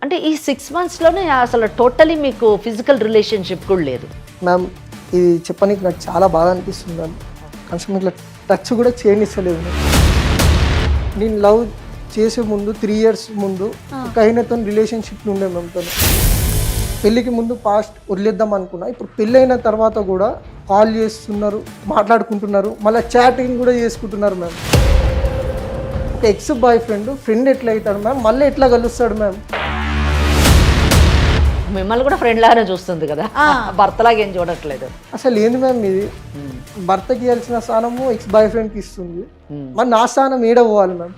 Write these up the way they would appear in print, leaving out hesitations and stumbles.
అంటే ఈ 6 monthsలోనే అసలు టోటలీ మీకు ఫిజికల్ రిలేషన్షిప్ కూడా లేదు? మ్యామ్ ఇది చెప్పడానికి నాకు చాలా బాధ అనిపిస్తుంది మ్యామ్. కనీసం ఇట్లా టచ్ కూడా చేయనిస్తలేదు మ్యామ్. నేను లవ్ చేసే ముందు 3 years ముందు ఒక ఆయనతో రిలేషన్షిప్ ఉండే మ్యామ్. తను పెళ్ళికి ముందు పాస్ట్ వదిలేద్దాం అనుకున్నా. ఇప్పుడు పెళ్ళైన తర్వాత కూడా కాల్ చేస్తున్నారు, మాట్లాడుకుంటున్నారు, మళ్ళీ చాటింగ్ కూడా చేసుకుంటున్నారు మ్యామ్. ఒక ఎక్స్ బాయ్ ఫ్రెండ్ ఎట్లా అవుతాడు మ్యామ్, మళ్ళీ ఎట్లా కలుస్తాడు మ్యామ్? మిమ్మల్ని కూడా ఫ్రెండ్ లాగానే చూస్తుంది కదా, భర్తలాగా ఏం చూడట్లేదు. అసలు ఏంది మ్యామ్ ఇది? భర్తకి ఇవ్వాల్సిన స్థానము ఎక్స్ బాయ్ ఫ్రెండ్కి ఇస్తుంది. మరి నా స్థానం ఏడ పోవాలి మ్యామ్?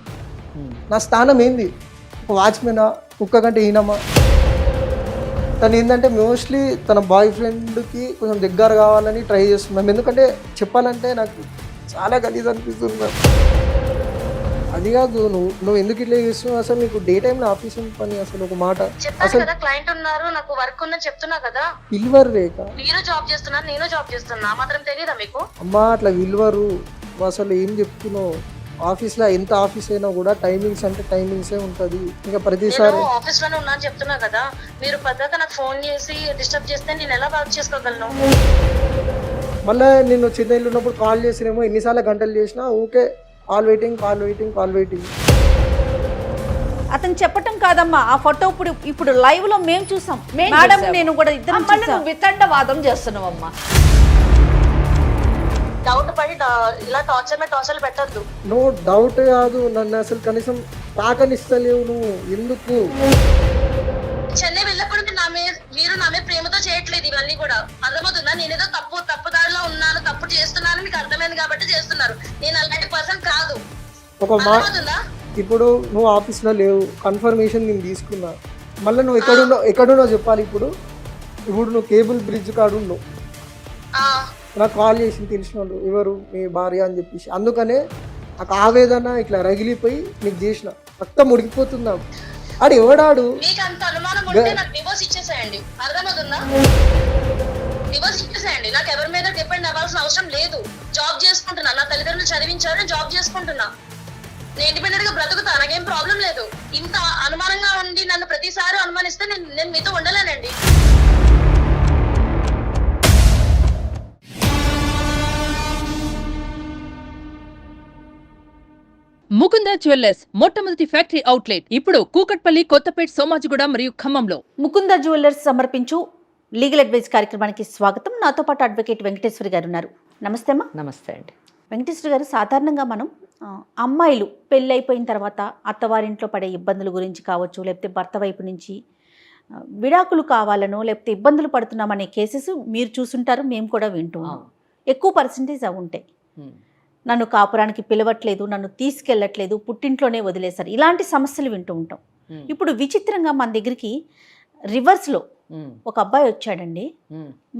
నా స్థానం ఏంది? ఒక వాచ్మెనా, కుక్క కంటే ఈనమా? తను ఏంటంటే మోస్ట్లీ తన బాయ్ ఫ్రెండ్కి కొంచెం దగ్గర కావాలని ట్రై చేస్తున్నాం. ఎందుకంటే చెప్పాలంటే నాకు చాలా గలీజ్ అనిపిస్తుంది మ్యామ్. అది కాదు, నువ్వు ఎందుకు ఇట్లా చేస్తున్నావు? అసలు నీకు డే టైంలో ఆఫీస్ పని అసలు ఒక మాట అసలు క్లయింట్ ఉన్నారు, నాకు వర్క్ ఉందని చెప్తున్నా కదా. విల్వర్ రేఖ, మీరు జాబ్ చేస్తున్నారు, నేను జాబ్ చేస్తున్నా, మాత్రం తెలియదా మీకు? అమ్మా అట్లా విల్వరు. అసలు ఏం చెప్తున్నావు? ఆఫీస్లో ఎంత ఆఫీస్ అయినా కూడా టైమింగ్స్ అంటే టైమింగ్సే ఉంటుంది. ఇంకా ప్రతిసారి ఆఫీస్ లోనే ఉన్నా అని చెప్తున్నా కదా. మీరు పెద్దగా నాకు ఫోన్ చేసి డిస్టర్బ్ చేస్తే నేను ఎలా వర్క్ చేసుకోగలను? మళ్ళీ నేను చెన్నైలో ఉన్నప్పుడు కాల్ చేసినేమో ఎన్నిసార్లు గంటలు చేసినా ఓకే, కాల్ వెయిటింగ్. అతను చెప్పటం కాదమ్మా, ఆ ఫోటో ఇప్పుడు లైవ్ లో మేము చూసాం మేడం, నేను కూడా ఇద్దరు వితండవాదం చేస్తున్నావమ్మా. డౌట్ పడి ఇలా టార్చర్ పెట్టద్దు. నువ్వు డౌట్ కాదు, నన్ను అసలు కనీసం తాకనిస్తలేవు నువ్వు. ఎందుకు? చెన్నై వెళ్ళకుండా మీరు నా మీద ప్రేమతో చేయట్లేదు ఇవన్నీ కూడా. అర్థమవుతుందా? నేనేదో తప్పుదారిలో ఉన్నాను, తప్పు చేస్తున్నాను మీకు అర్థమైంది కాబట్టి చేస్తున్నారు. నేను అలాంటి పర్సన్ కాదు. ఒక ఇప్పుడు నువ్వు ఆఫీస్లో లేవు, కన్ఫర్మేషన్ నేను తీసుకున్నా. మళ్ళీ నువ్వు ఎక్కడున్నావు చెప్పాలి. ఇప్పుడు నువ్వు కేబుల్ బ్రిడ్జ్ కాడు ఉన్నావు. నాకు కాల్ చేసి తెలిసిన వాళ్ళు ఎవరు మీ భార్య అని చెప్పేసి, అందుకనే నాకు ఆవేదన ఇట్లా రగిలిపోయి నీకు చేసిన. రక్తం ఉడికిపోతుందా? ఆడు ఎవడాడు? మీకు అంత అనుమానం ఉంటే నాకు డివోర్స్ ఇచ్చేసేయండి. అర్థమవుతుందా? డివోర్స్ ఇచ్చేసేయండి. నాకు ఎవరి మీద డిపెండ్ అవ్వాల్సిన అవసరం లేదు. జాబ్ చేసుకుంటున్నా, నా తల్లిదండ్రులు చదివించారు, జాబ్ చేసుకుంటున్నా, నేను ఇండిపెండెంట్ గా బ్రతుకుతా, నాకేం ప్రాబ్లం లేదు. ఇంత అనుమానంగా ఉండి నన్ను ప్రతిసారి అనుమానిస్తే నేను మీతో ఉండలేనండి. ముకుంద జ్యువెల్లర్స్ మొట్టమొదటి ఫ్యాక్టరీ అవుట్లెట్ ఇప్పుడు కూకట్పల్లి, కొత్తపేట్, సోమాజిగూడ మరియు ఖమ్మంలో. ముకుంద జ్యువెల్లర్స్ సమర్పించు లీగల్ అడ్వైస్ కార్యక్రమానికి స్వాగతం. నాతో పాటు అడ్వకేట్ వెంకటేశ్వరి గారు ఉన్నారు. నమస్తే అమ్మా. నమస్తే అండి. వెంకటేశ్వరి గారు, సాధారణంగా మనం అమ్మాయిలు పెళ్ళి అయిపోయిన తర్వాత అత్తవారింట్లో పడే ఇబ్బందుల గురించి కావచ్చు, లేకపోతే భర్త వైపు నుంచి విడాకులు కావాలనో లేకపోతే ఇబ్బందులు పడుతున్నామనే కేసెస్ మీరు చూసుంటారు, మేము కూడా వింటున్నాం. ఎక్కువ పర్సంటేజ్ అవి ఉంటాయి. నన్ను కాపురానికి పిలవట్లేదు, నన్ను తీసుకెళ్ళట్లేదు, పుట్టింట్లోనే వదిలేశారు, ఇలాంటి సమస్యలు వింటూ ఉంటాం. ఇప్పుడు విచిత్రంగా మన దగ్గరికి రివర్స్లో ఒక అబ్బాయి వచ్చాడండి.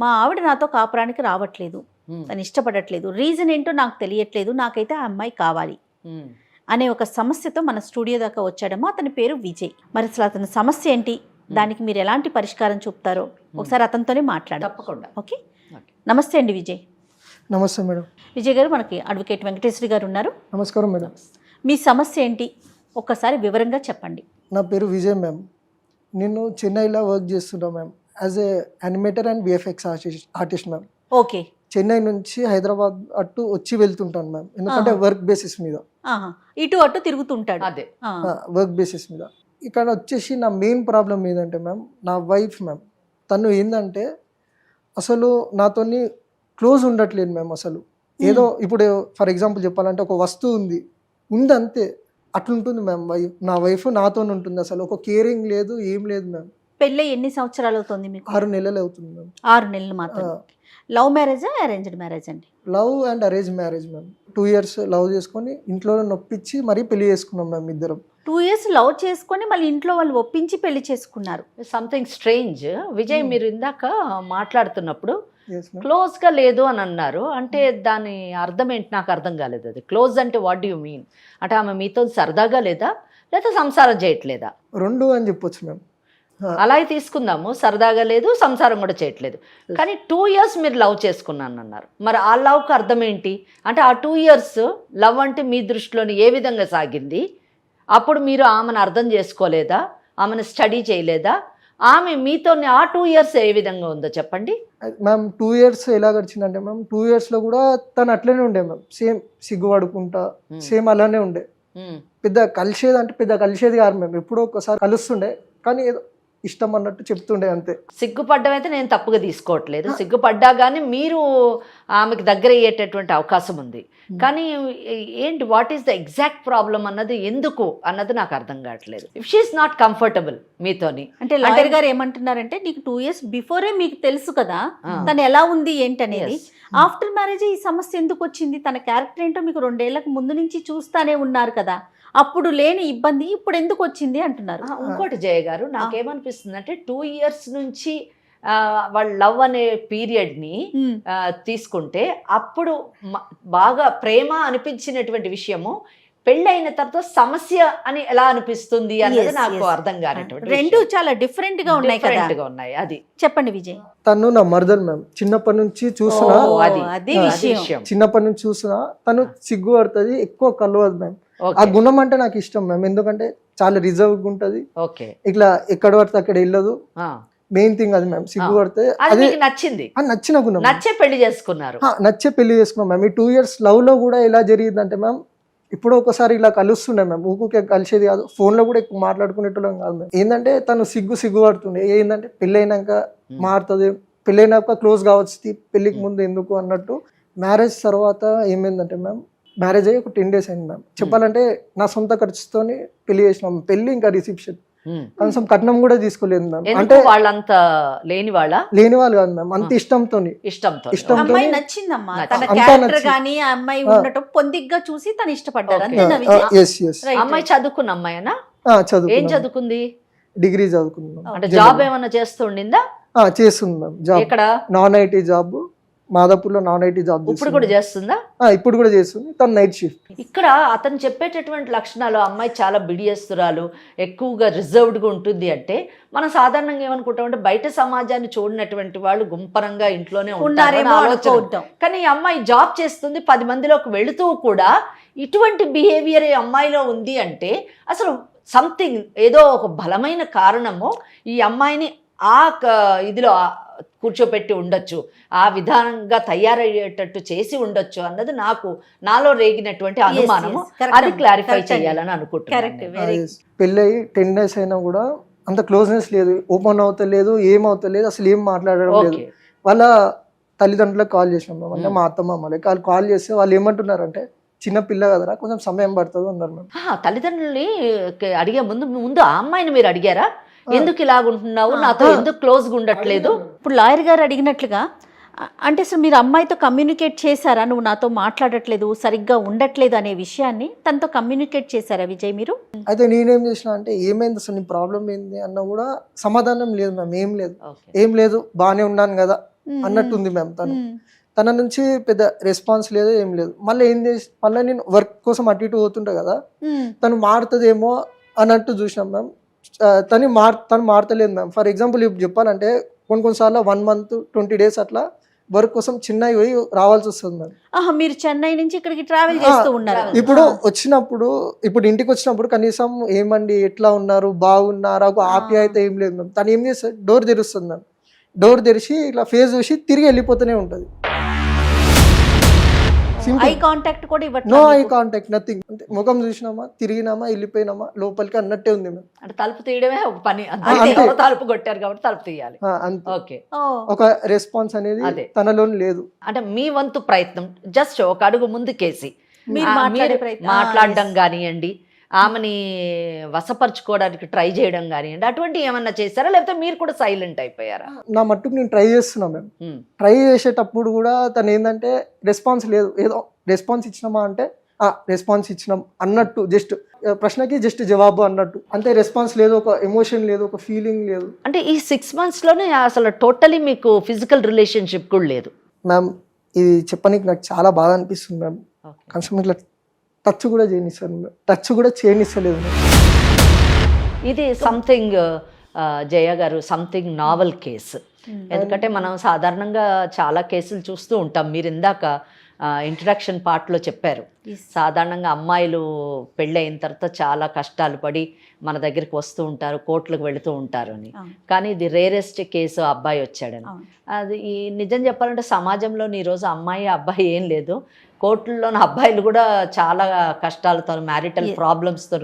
మా ఆవిడ నాతో కాపురానికి రావట్లేదు, తను ఇష్టపడట్లేదు, రీజన్ ఏంటో నాకు తెలియట్లేదు, నాకైతే ఆ అమ్మాయి కావాలి అనే ఒక సమస్యతో మన స్టూడియో దాకా వచ్చాడమ్మా. అతని పేరు విజయ్. మరి అసలు అతని సమస్య ఏంటి, దానికి మీరు ఎలాంటి పరిష్కారం చూపుతారో ఒకసారి అతనితోనే మాట్లాడాలి. తప్పకుండా. ఓకే, నమస్తే అండి విజయ్. నమస్తే మేడం. విజయ్ గారు, మనకి అడ్వకేట్ వెంకటేశ్వరి గారు ఉన్నారు. నమస్కారం మేడం. మీ సమస్య ఏంటి ఒక్కసారి వివరంగా చెప్పండి. నా పేరు విజయ్ మ్యామ్. నేను చెన్నైలో వర్క్ చేస్తున్నా ma'am, as a animator and VFX artist ma'am. Okay. Chennai నుంచి హైదరాబాద్ అటు వచ్చి వెళ్తుంటాను మ్యామ్, ఎందుకంటే వర్క్ బేసిస్ మీద. ఇటు అటు తిరుగుతుంటాడు. అదే వర్క్ బేసిస్ మీద. ఇక్కడ వచ్చేసి నా మెయిన్ ప్రాబ్లం ఏంటంటే మ్యామ్, నా వైఫ్ మ్యామ్, తను ఏంటంటే అసలు నాతోని క్లోజ్ ఉండట్లేదు మ్యామ్. అసలు ఏదో ఇప్పుడు ఫర్ ఎగ్జాంపుల్ చెప్పాలంటే ఒక వస్తువు ఉంది అంతే, అట్లుంటుంది మ్యామ్. నా వైఫ్ నాతో ఉంటుంది. అసలు ఒక కేరింగ్ లేదు, ఏం లేదు మ్యామ్. పెళ్ళి ఎన్ని సంవత్సరాలు అవుతుంది మీకు? 6 నెలలు అవుతుంది మ్యామ్. 6 నెలలు మాత్రం. లవ్ మ్యారేజా అరేంజ్డ్ మ్యారేజ్ అండి? Love and arrange marriage ma'am. 2 years love చేసుకొని ఇంట్లో నొప్పించి మరీ పెళ్లి చేసుకున్నాం మ్యామ్ ఇద్దరం. 2 years లవ్ చేసుకొని మళ్ళీ ఇంట్లో వాళ్ళు ఒప్పించి పెళ్లి చేసుకున్నారు. Something strange. విజయ్, మీరు ఇందాక మాట్లాడుతున్నప్పుడు క్లోజ్గా లేదు అని అన్నారు. అంటే దాని అర్థం ఏంటి? నాకు అర్థం కాలేదు. అది క్లోజ్ అంటే వాట్ డూ యూ మీన్? అంటే ఆమె మీతో సరదాగా లేదా సంసారం చేయట్లేదా? 2 అని చెప్పొచ్చు మ్యామ్. అలా తీసుకుందాము. సరదాగా లేదు, సంసారం కూడా చేయట్లేదు. కానీ 2 years మీరు లవ్ చేసుకున్నాను అన్నారు. మరి ఆ లవ్కి అర్థం ఏంటి? అంటే ఆ 2 years లవ్ అంటే మీ దృష్టిలోని ఏ విధంగా సాగింది? అప్పుడు మీరు ఆమెను అర్థం చేసుకోలేదా? ఆమెను స్టడీ చేయలేదా? ఆమె మీతో ఆ 2 years ఏ విధంగా ఉందో చెప్పండి. మ్యామ్ 2 years ఎలా గడిచిందంటే మ్యామ్ 2 yearsలో కూడా తను అట్లనే ఉండే మ్యామ్, సేమ్ సిగ్గుపడుకుంటా సేమ్ అలానే ఉండే. పెద్ద కలిసేది కాదు మ్యామ్, ఎప్పుడో ఒకసారి కలుస్తుండే కానీ ఏదో ఇష్టం అన్నట్టు చెప్తుండే అంతే. సిగ్గుపడ్డం అయితే నేను తప్పుగా తీసుకోవట్లేదు, సిగ్గుపడ్డా కానీ మీరు ఆమెకు దగ్గర అయ్యేటటువంటి అవకాశం ఉంది. కానీ ఏంటి, what is the exact problem అన్నది, ఎందుకు అన్నది నాకు అర్థం కావట్లేదు. ఇఫ్ షీఈస్ నాట్ కంఫర్టబుల్ మీతోని, అంటే లాయర్ గారు ఏమంటున్నారంటే నీకు 2 years బిఫోరే మీకు తెలుసు కదా తను ఎలా ఉంది ఏంటనేది, ఆఫ్టర్ మ్యారేజ్ ఈ సమస్య ఎందుకు వచ్చింది, తన క్యారెక్టర్ ఏంటో మీకు 2 ఏళ్లకు ముందు నుంచి చూస్తానే ఉన్నారు కదా, అప్పుడు లేని ఇబ్బంది ఇప్పుడు ఎందుకు వచ్చింది అంటున్నారు. ఇంకోటి జయ గారు, నాకేమనిపిస్తుంది అంటే 2 years నుంచి వాళ్ళ లవ్ అనే పీరియడ్ని తీసుకుంటే అప్పుడు బాగా ప్రేమ అనిపించినటువంటి విషయము పెళ్ళైన తర్వాత సమస్య అని ఎలా అనిపిస్తుంది అన్నది నాకు అర్థం కానటువంటి. రెండు చాలా డిఫరెంట్ గా ఉన్నాయి. అది చెప్పండి విజయ్. తను నా మరదలు మ్యామ్, చిన్నప్పటి నుంచి చూసినా, అది విషయం. చిన్నప్పటి నుంచి చూసినా తను సిగ్గుపడుతుంది, ఎక్కువ కలవదు మ్యామ్. ఆ గుణం అంటే నాకు ఇష్టం మ్యామ్, ఎందుకంటే చాలా రిజర్వ్గా ఉంటుంది, ఇట్లా ఎక్కడ పడితే అక్కడ వెళ్ళదు. మెయిన్ థింగ్ అది మ్యామ్, సిగ్గుపడితే అది నచ్చింది, నచ్చిన గుణం. నచ్చే పెళ్లి చేసుకున్నాం మ్యామ్. ఈ 2 years లవ్ లో కూడా ఎలా జరిగిందంటే మ్యామ్, ఇప్పుడు ఒకసారి ఇలా కలుస్తుండే మ్యామ్, ఊకే కలిసేది కాదు, ఫోన్ లో కూడా ఎక్కువ మాట్లాడుకునేటోళ్ళం కాదు మ్యామ్. ఏంటంటే తను సిగ్గుపడుతుండే, ఏంటంటే పెళ్ళైనాక మారుతుంది, పెళ్ళైనాక క్లోజ్ కావచ్చు, పెళ్ళికి ముందు ఎందుకు అన్నట్టు. మ్యారేజ్ తర్వాత ఏమైందంటే మ్యామ్, మ్యారేజ్ అయ్యి ఒక 10 days అయింది మ్యామ్. చెప్పాలంటే నా సొంత ఖర్చుతోని పెళ్లి చేసినాం, పెళ్లి ఇంకా రిసెప్షన్, కనీసం కట్నం కూడా తీసుకోలేదు మ్యామ్. అంటే వాళ్ళంతా లేని వాళ్ళు కాదు మ్యామ్, అంత ఇష్టంతో అమ్మాయి నచ్చిందమ్మా, తన క్యారెక్టర్ గానీ ఆ అమ్మాయి ఉండటం పొందిగ్గా చూసి తను ఇష్టపడ్డారు. అమ్మాయి చదువుకున్న అమ్మాయినా? ఏం చదువుకుంది? డిగ్రీ చదువుకున్నాం. అంటే జాబ్ ఏమన్నా చేస్తుండిందా? చేస్తుంది మ్యామ్ జాబ్. ఇక్కడ నాన్ ఐటీ జాబ్, మాదాపూర్లో నాన్ ఐటీ జాబ్. ఇప్పుడు కూడా చేస్తుందా? ఇప్పుడు కూడా చేస్తుంది, తను నైట్ షిఫ్ట్. ఇక్కడ అతను చెప్పేటటువంటి లక్షణాలు, అమ్మాయి చాలా బిడియస్తురాలు, ఎక్కువగా రిజర్వ్డ్గా ఉంటుంది అంటే మనం సాధారణంగా ఏమనుకుంటామంటే బయట సమాజాన్ని చూడనటువంటి వాళ్ళు గుంపరంగా ఇంట్లోనే ఉంటారు. కానీ ఈ అమ్మాయి జాబ్ చేస్తుంది, 10 మందిలోకి వెళుతూ కూడా ఇటువంటి బిహేవియర్ ఈ అమ్మాయిలో ఉంది అంటే అసలు సంథింగ్, ఏదో ఒక బలమైన కారణము ఈ అమ్మాయిని ఆ ఇదిలో కూర్చోపెట్టి ఉండొచ్చు, ఆ విధానంగా తయారయ్యేటట్టు చేసి ఉండొచ్చు అన్నది నాలో రేగినటువంటి అనుమానము. అది క్లారిఫై చేయాలని అనుకుంటున్నాను. పెళ్ళయి 10 days అయినా కూడా అంత క్లోజ్నెస్ లేదు, ఓపెన్ అవుతలేదు, ఏమవుతలేదు, అసలు ఏం మాట్లాడడం లేదు. వాళ్ళ తల్లిదండ్రులకు కాల్ చేసినాం అంటే మా అత్తమ్మ కాల్ చేస్తే వాళ్ళు ఏమంటున్నారంటే చిన్న పిల్ల కదరా, కొంచెం సమయం పడుతుంది అన్నారు మేము. తల్లిదండ్రులని అడిగే ముందు ఆ అమ్మాయిని మీరు అడిగారా, ఎందుకు ఇలాగుంటున్నావు, నాతో ఎందుకు క్లోజ్గా ఉండట్లేదు? ఇప్పుడు లాయర్ గారు అడిగినట్లుగా అంటే అసలు మీరు అమ్మాయితో కమ్యూనికేట్ చేశారా, నువ్వు నాతో మాట్లాడట్లేదు, సరిగ్గా ఉండట్లేదు అనే విషయాన్ని తనతో కమ్యూనికేట్ చేశారా విజయ్ మీరు? అయితే నేనేం చేసిన అంటే ఏమైంది అసలు నీ ప్రాబ్లం ఏంది అన్న కూడా సమాధానం లేదు మ్యామ్. ఏం లేదు బాగానే ఉన్నాను కదా అన్నట్టుంది మ్యామ్. తన నుంచి పెద్ద రెస్పాన్స్ లేదు, ఏం లేదు. మళ్ళీ మళ్ళీ నేను వర్క్ కోసం అటు ఇటు పోతుంటా కదా, తను మారుతుందేమో అన్నట్టు చూసినాం మ్యామ్. తను మారతలేదు మ్యామ్. ఫర్ ఎగ్జాంపుల్ ఇప్పుడు చెప్పాలంటే కొన్నిసార్లు 1 month 20 days అట్లా వర్క్ కోసం చెన్నై పోయి రావాల్సి వస్తుంది మ్యామ్. మీరు చెన్నై నుంచి ఇక్కడికి ట్రావెల్ చేస్తూ ఉన్నారు. ఇప్పుడు ఇంటికి వచ్చినప్పుడు కనీసం ఏమండి ఎట్లా ఉన్నారు, బాగున్నారా, ఒక ఆప్యాయత ఏం లేదు మ్యామ్. తను ఏం చేస్తుంది, డోర్ తెరుస్తుంది మ్యామ్. డోర్ తెరిచి ఇట్లా ఫేస్ చూసి తిరిగి వెళ్ళిపోతూనే ఉంటుంది. ఐ కాంటాక్ట్ కూడా నో ఐ కాంటాక్ట్, నథింగ్. అంటే ముఖం చూసినామా, తిరిగినామా, వెళ్ళిపోయినామా, లోపలికి అన్నట్టే ఉంది మ్యామ్. అంటే తలుపు తీయడమే ఒక పని, తలుపు కొట్టారు కాబట్టి తలుపు తీయాలి. ఒక రెస్పాన్స్ అనేది తనలో లేదు. అంటే మీ వంతు ప్రయత్నం జస్ట్ ఒక అడుగు ముందుకేసి మాట్లాడడం కానివ్వండి, ఆమెని వశపరచుకోవడానికి ట్రై చేయడం కానివ్వండి, అటువంటి ఏమన్నా చేస్తారా, లేకపోతే మీరు కూడా సైలెంట్ అయిపోయారా? నా మట్టుకు నేను ట్రై చేస్తున్నా మ్యామ్. ట్రై చేసేటప్పుడు కూడా తను ఏంటంటే రెస్పాన్స్ లేదు. ఏదో రెస్పాన్స్ ఇచ్చినామా అంటే రెస్పాన్స్ ఇచ్చినాం అన్నట్టు, జస్ట్ ప్రశ్నకి జస్ట్ జవాబు అన్నట్టు, అంతే. రెస్పాన్స్ లేదు, ఒక ఎమోషన్ లేదు, ఒక ఫీలింగ్ లేదు. అంటే ఈ 6 monthsలోనే అసలు టోటలీ మీకు ఫిజికల్ రిలేషన్షిప్ కూడా లేదు మ్యామ్. ఇది చెప్పడానికి నాకు చాలా బాధ అనిపిస్తుంది మ్యామ్. కనీసం ఇట్లా టచ్ కూడా చేయనిస్తలేదు. ఇది సంథింగ్ జయ గారు, సంథింగ్ నావల్ కేసు. ఎందుకంటే మనం సాధారణంగా చాలా కేసులు చూస్తూ ఉంటాం. మీరు ఇందాక ఇంట్రడక్షన్ పార్ట్లో చెప్పారు. సాధారణంగా అమ్మాయిలు పెళ్ళయిన తర్వాత చాలా కష్టాలు పడి మన దగ్గరికి వస్తూ ఉంటారు, కోర్టులకు వెళుతూ ఉంటారు అని. కానీ ఇది రేరెస్ట్ కేసు అబ్బాయి వచ్చాడని. అది ఈ నిజం చెప్పాలంటే సమాజంలో ఈరోజు అమ్మాయి అబ్బాయి ఏం లేదు, కోర్టుల్లోని అబ్బాయిలు కూడా చాలా కష్టాలతో మ్యారిటల్ ప్రాబ్లమ్స్ తో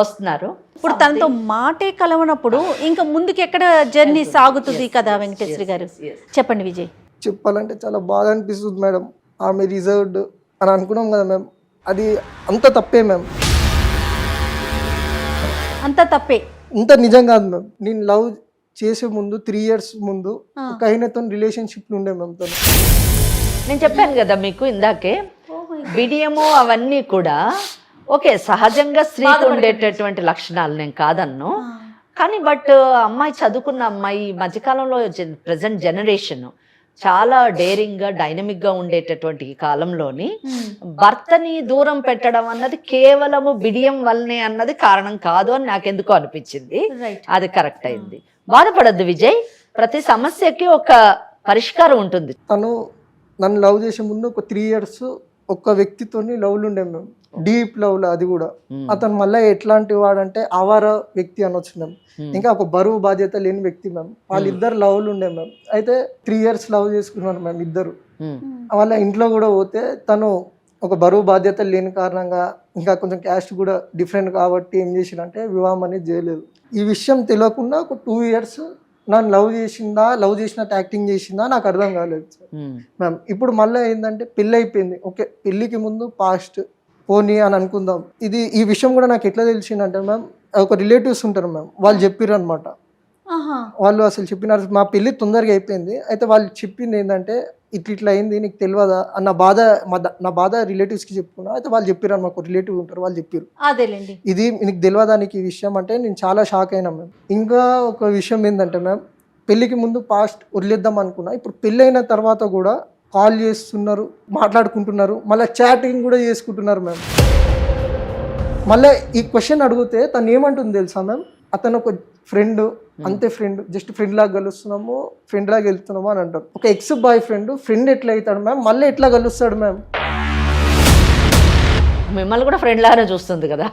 వస్తున్నారు. ఇప్పుడు తనతో మాటే కలవనప్పుడు ఇంకా ముందుకు ఎక్కడ జర్నీ సాగుతుంది కదా వెంకటేశ్వరి గారు, చెప్పండి విజయ్. చెప్పాలంటే చాలా బాధ అనిపిస్తుంది మేడం. ఆమె రిజర్వ్డ్ అని అనుకున్నాం కదా మ్యామ్, అది అంత తప్పే మ్యామ్, అంత తప్పే. ఇంత నిజం కాదు మ్యామ్. నేను లవ్ చేసే ముందు 3 years ముందు ఒక ఆయనతో రిలేషన్షిప్ ఉండే మ్యామ్. తను నేను చెప్పాను కదా మీకు ఇందాకే, బిడియము అవన్నీ కూడా ఓకే సహజంగా స్త్రీకి ఉండేటటువంటి లక్షణాలు, నేను కాదన్ను. కానీ బట్ అమ్మాయి చదువుకున్న అమ్మాయి ఈ మధ్యకాలంలో ప్రజెంట్ జనరేషన్ చాలా డేరింగ్గా డైనమిక్గా ఉండేటటువంటి ఈ కాలంలోని భర్తని దూరం పెట్టడం అన్నది కేవలము బిడియం వల్లనే అన్నది కారణం కాదు అని నాకెందుకో అనిపించింది. అది కరెక్ట్ అయింది. బాధపడద్దు విజయ్, ప్రతి సమస్యకి ఒక పరిష్కారం ఉంటుంది. తను నన్ను లవ్ చేసే ముందు ఒక 3 years ఒక్క వ్యక్తితో లవ్లు ఉండే మేము, డీప్ లవ్లో. అది కూడా అతను మళ్ళీ ఎట్లాంటి వాడంటే ఆవార వ్యక్తి అనొచ్చు మేము, ఇంకా ఒక బరువు బాధ్యత లేని వ్యక్తి మేము. వాళ్ళిద్దరు లవ్లు ఉండే మేము. అయితే 3 years లవ్ చేసుకున్నారు మేము ఇద్దరు. వాళ్ళ ఇంట్లో కూడా పోతే తను ఒక బరువు బాధ్యత లేని కారణంగా, ఇంకా కొంచెం క్యాస్ట్ కూడా డిఫరెంట్ కాబట్టి ఏం చేసిందంటే వివాహం అనేది చేయలేదు. ఈ విషయం తెలియకుండా ఒక 2 years నన్ను లవ్ చేసిందా, లవ్ చేసినట్టు యాక్టింగ్ చేసిందా నాకు అర్థం కాలేదు మ్యామ్. ఇప్పుడు మళ్ళీ ఏంటంటే పెళ్ళి అయిపోయింది, ఓకే పెళ్ళికి ముందు పాస్ట్ పోనీ అని అనుకుందాం. ఈ విషయం కూడా నాకు ఎట్లా తెలిసిందంటే మ్యామ్, ఒక రిలేటివ్స్ ఉంటారు మ్యామ్, వాళ్ళు చెప్పారు అనమాట. వాళ్ళు అసలు చెప్పినారు, మా పెళ్ళి తొందరగా అయిపోయింది, అయితే వాళ్ళు చెప్పింది ఏంటంటే ఇట్లా అయింది నీకు తెలియదా అన్న బాధ, నా బాధ రిలేటివ్స్కి చెప్పుకున్నా. అయితే వాళ్ళు చెప్పారు అనమాట, ఒక రిలేటివ్ ఉంటారు, వాళ్ళు చెప్పారు ఇది నీకు తెలియదా నీకు ఈ విషయం అంటే. నేను చాలా షాక్ అయినా మ్యామ్. ఇంకా ఒక విషయం ఏంటంటే మ్యామ్, పెళ్ళికి ముందు పాస్ట్ వదిలేద్దాం అనుకున్నా, ఇప్పుడు పెళ్ళి అయిన తర్వాత కూడా కాల్ చేస్తున్నారు, మాట్లాడుకుంటున్నారు, మళ్ళీ చాటింగ్ కూడా చేసుకుంటున్నారు మ్యామ్. మళ్ళీ ఈ క్వశ్చన్ అడిగితే తను ఏమంటుంది తెలుసా మ్యామ్, అతను ఒక ఫ్రెండ్, అంతే ఫ్రెండ్, జస్ట్ ఫ్రెండ్ లాగా కలుస్తున్నాము, ఫ్రెండ్ లాగా వెళ్తున్నాము అని అంటారు. ఒక ఎక్స్ బాయ్ ఫ్రెండ్ ఎట్లా అవుతాడు మ్యామ్, మళ్ళీ ఎట్లా కలుస్తాడు మ్యామ్? మిమ్మల్ని కూడా ఫ్రెండ్ లాగానే చూస్తుంది కదా,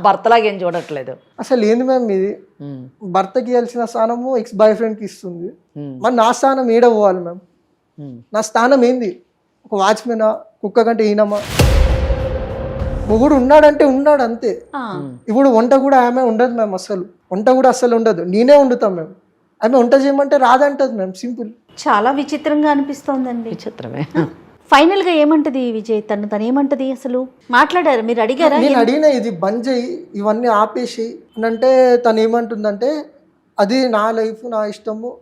భర్తలాగా ఏం చూడట్లేదు. అసలు ఏంది మ్యామ్ ఇది, భర్తకి ఇవ్వాల్సిన స్థానము ఎక్స్ బాయ్ ఫ్రెండ్కి ఇస్తుంది. మరి నా స్థానం ఏడ పోవాలి మ్యామ్? నా స్థానం ఏంది? ఒక వాచ్మెనా, కుక్క కంటే ఈనమా? మొగుడు ఉన్నాడంటే ఉన్నాడు అంతే. ఇప్పుడు వంట కూడా ఆమె ఉండదు మ్యామ్, అసలు వంట కూడా అస్సలు ఉండదు, నేనే వండుతాం మ్యామ్. ఆమె వంట చేయమంటే రాదంటది మ్యామ్, సింపుల్. చాలా విచిత్రంగా అనిపిస్తోందండి. విచిత్రమే. ఫైనల్ గా ఏమంటది విజయ్, తను ఏమంటది? అసలు మాట్లాడారు, మీరు అడిగారా? నేను అడిగినా ఇది బంద్ చేయి, ఇవన్నీ ఆపేసి అంటే తను ఏమంటుందంటే అది నా లైఫ్, నా ఇష్టము,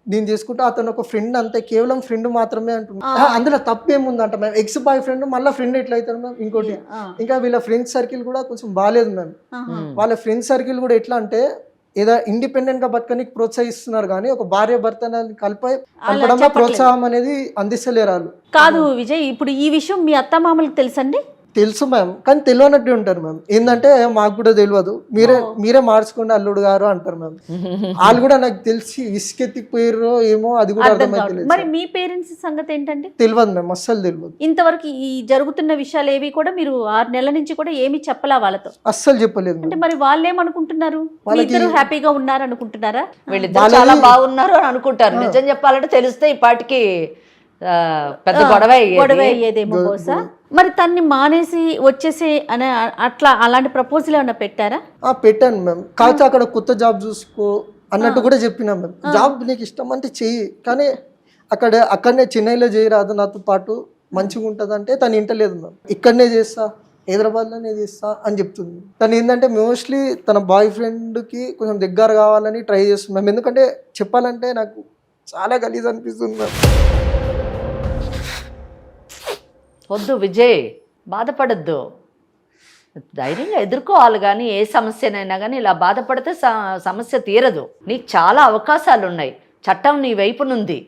నేను చేసుకుంటా, అతను ఒక ఫ్రెండ్ అంతే, కేవలం ఫ్రెండ్ మాత్రమే అంటున్నా. అందులో తప్పేముందంట మ్యామ్, ఎక్స్ బాయ్ ఫ్రెండ్ మళ్ళీ ఫ్రెండ్ ఎట్లా అవుతారు మ్యామ్? ఇంకోటి ఇంకా వీళ్ళ ఫ్రెండ్స్ సర్కిల్ కూడా కొంచెం బాగాలేదు మ్యామ్. వాళ్ళ ఫ్రెండ్స్ సర్కిల్ కూడా ఎట్లా అంటే ఏదో ఇండిపెండెంట్ గా బతకనికి ప్రోత్సహిస్తున్నారు, కానీ ఒక భార్య భర్త కలపడంలో ప్రోత్సాహం అనేది అందిస్తలేరు వాళ్ళు. కాదు విజయ్, ఇప్పుడు ఈ విషయం మీ అత్తమామలకు తెలుసండి? తెలుసు మ్యామ్, కానీ తెలియనట్టు ఉంటారు మ్యామ్. ఏంటంటే మాకు కూడా తెలియదు, మీరే మార్చుకోండి అల్లుడు గారు అంటారు మ్యామ్. వాళ్ళు కూడా నాకు తెలిసి విసుకెత్తిపోయారో ఏమో, అది కూడా అర్థమైతే. మరి మీ పేరెంట్స్ సంగతి ఏంటంటే? తెలియదు మ్యామ్, అస్సలు తెలియదు. ఇంతవరకు ఈ జరుగుతున్న విషయాలు ఏవి కూడా మీరు 6 నెలల నుంచి కూడా ఏమి చెప్పలా వాళ్ళతో? అస్సలు చెప్పలేదు. అంటే మరి వాళ్ళు ఏమనుకుంటున్నారు? ఇద్దరు హ్యాపీగా ఉన్నారు అనుకుంటున్నారా? వీళ్ళిద్దరు చాలా బాగున్నారు అని అనుకుంటారు. నిజం చెప్పాలంటే తెలిస్తే ఈ పాటికి పెద్ద గొడవ అయ్యేదేమో బహుశా. మరి తన్ని మానేసి వచ్చేసి అని అట్లా అలాంటి ప్రపోజల్ ఏమైనా పెట్టారా? పెట్టాను మ్యామ్, కాకపోతే అక్కడ కొత్త జాబ్ చూసుకో అన్నట్టు కూడా చెప్పినా మ్యామ్. జాబ్ నీకు ఇష్టం అంటే చెయ్యి, కానీ అక్కడనే చెన్నైలో చేయరాదు నాతో పాటు, మంచిగా ఉంటుంది అంటే తను ఇంటలేదు మ్యామ్. ఇక్కడనే చేస్తా, హైదరాబాద్లోనే చేస్తా అని చెప్తుంది. తను ఏంటంటే మోస్ట్లీ తన బాయ్ ఫ్రెండ్కి కొంచెం దగ్గర కావాలని ట్రై చేస్తుంది మ్యామ్. ఎందుకంటే చెప్పాలంటే నాకు చాలా గలీజ్ అనిపిస్తుంది మ్యామ్. వద్దు విజయ్, బాధపడద్దు, ధైర్యంగా ఎదుర్కోవాలి. కానీ ఏ సమస్యనైనా కానీ ఇలా బాధపడితే సమస్య తీరదు. నీకు చాలా అవకాశాలు ఉన్నాయి, చట్టం నీ వైపునుంది.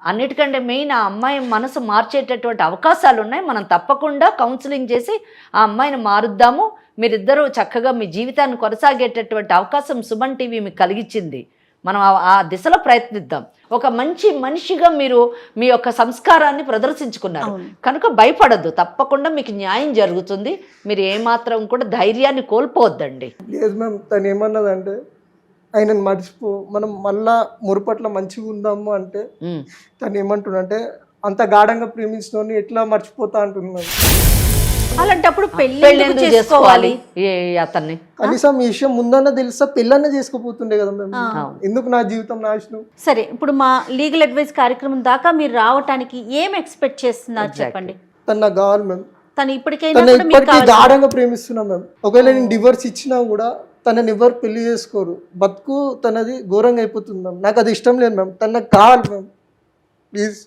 అన్నిటికంటే మెయిన్ ఆ అమ్మాయి మనసు మార్చేటటువంటి అవకాశాలు ఉన్నాయి. మనం తప్పకుండా కౌన్సిలింగ్ చేసి ఆ అమ్మాయిని మారుద్దాము. మీరిద్దరూ చక్కగా మీ జీవితాన్ని కొనసాగేటటువంటి అవకాశం సుమన్ టీవీ మీకు కలిగించింది. మనం ఆ దిశలో ప్రయత్నిద్దాం. ఒక మంచి మనిషిగా మీరు మీ యొక్క సంస్కారాన్ని ప్రదర్శించుకున్నారు కనుక భయపడద్దు, తప్పకుండా మీకు న్యాయం జరుగుతుంది. మీరు ఏమాత్రం కూడా ధైర్యాన్ని కోల్పోవద్దండి. లేదు మ్యామ్, తను ఏమన్నదంటే ఆయనను మర్చిపో, మనం మళ్ళా మురుపట్ల మంచిగా ఉందాము అంటే తను ఏమంటున్నంటే అంత గాఢంగా ప్రేమించిన ఎట్లా మర్చిపోతా అంటున్నాను. అలాంటప్పుడు పెళ్ళి పెళ్లి ఎందుకు చేసుకోవాలి అతన్ని? కనీసం ఈ విషయం ముందన్న తెలుసా పెళ్ళన్న చేసుకోపోతుండే కదా మేము. ఎందుకు నా జీవితం నాశనం? సరే, ఇప్పుడు మా లీగల్ అడ్వైస్ కార్యక్రమం దాకా మీరు రావటానికి ఏం ఎక్స్పెక్ట్ చేస్తున్నారు చెప్పండి. తను నాకు కావాలి మ్యామ్. తను ఇప్పటికైనా తను ఇప్పటికీ గాఢంగా ప్రేమిస్తున్నాం మ్యామ్. ఒకవేళ నేను డివోర్స్ ఇచ్చినా కూడా తనని ఎవరు పెళ్లి చేసుకోరు. బతుకు తనది ఘోరంగా అయిపోతుంది మ్యామ్. నాకు అది ఇష్టం లేదు మ్యామ్. తను నాకు కావాలి మ్యామ్. ప్లీజ్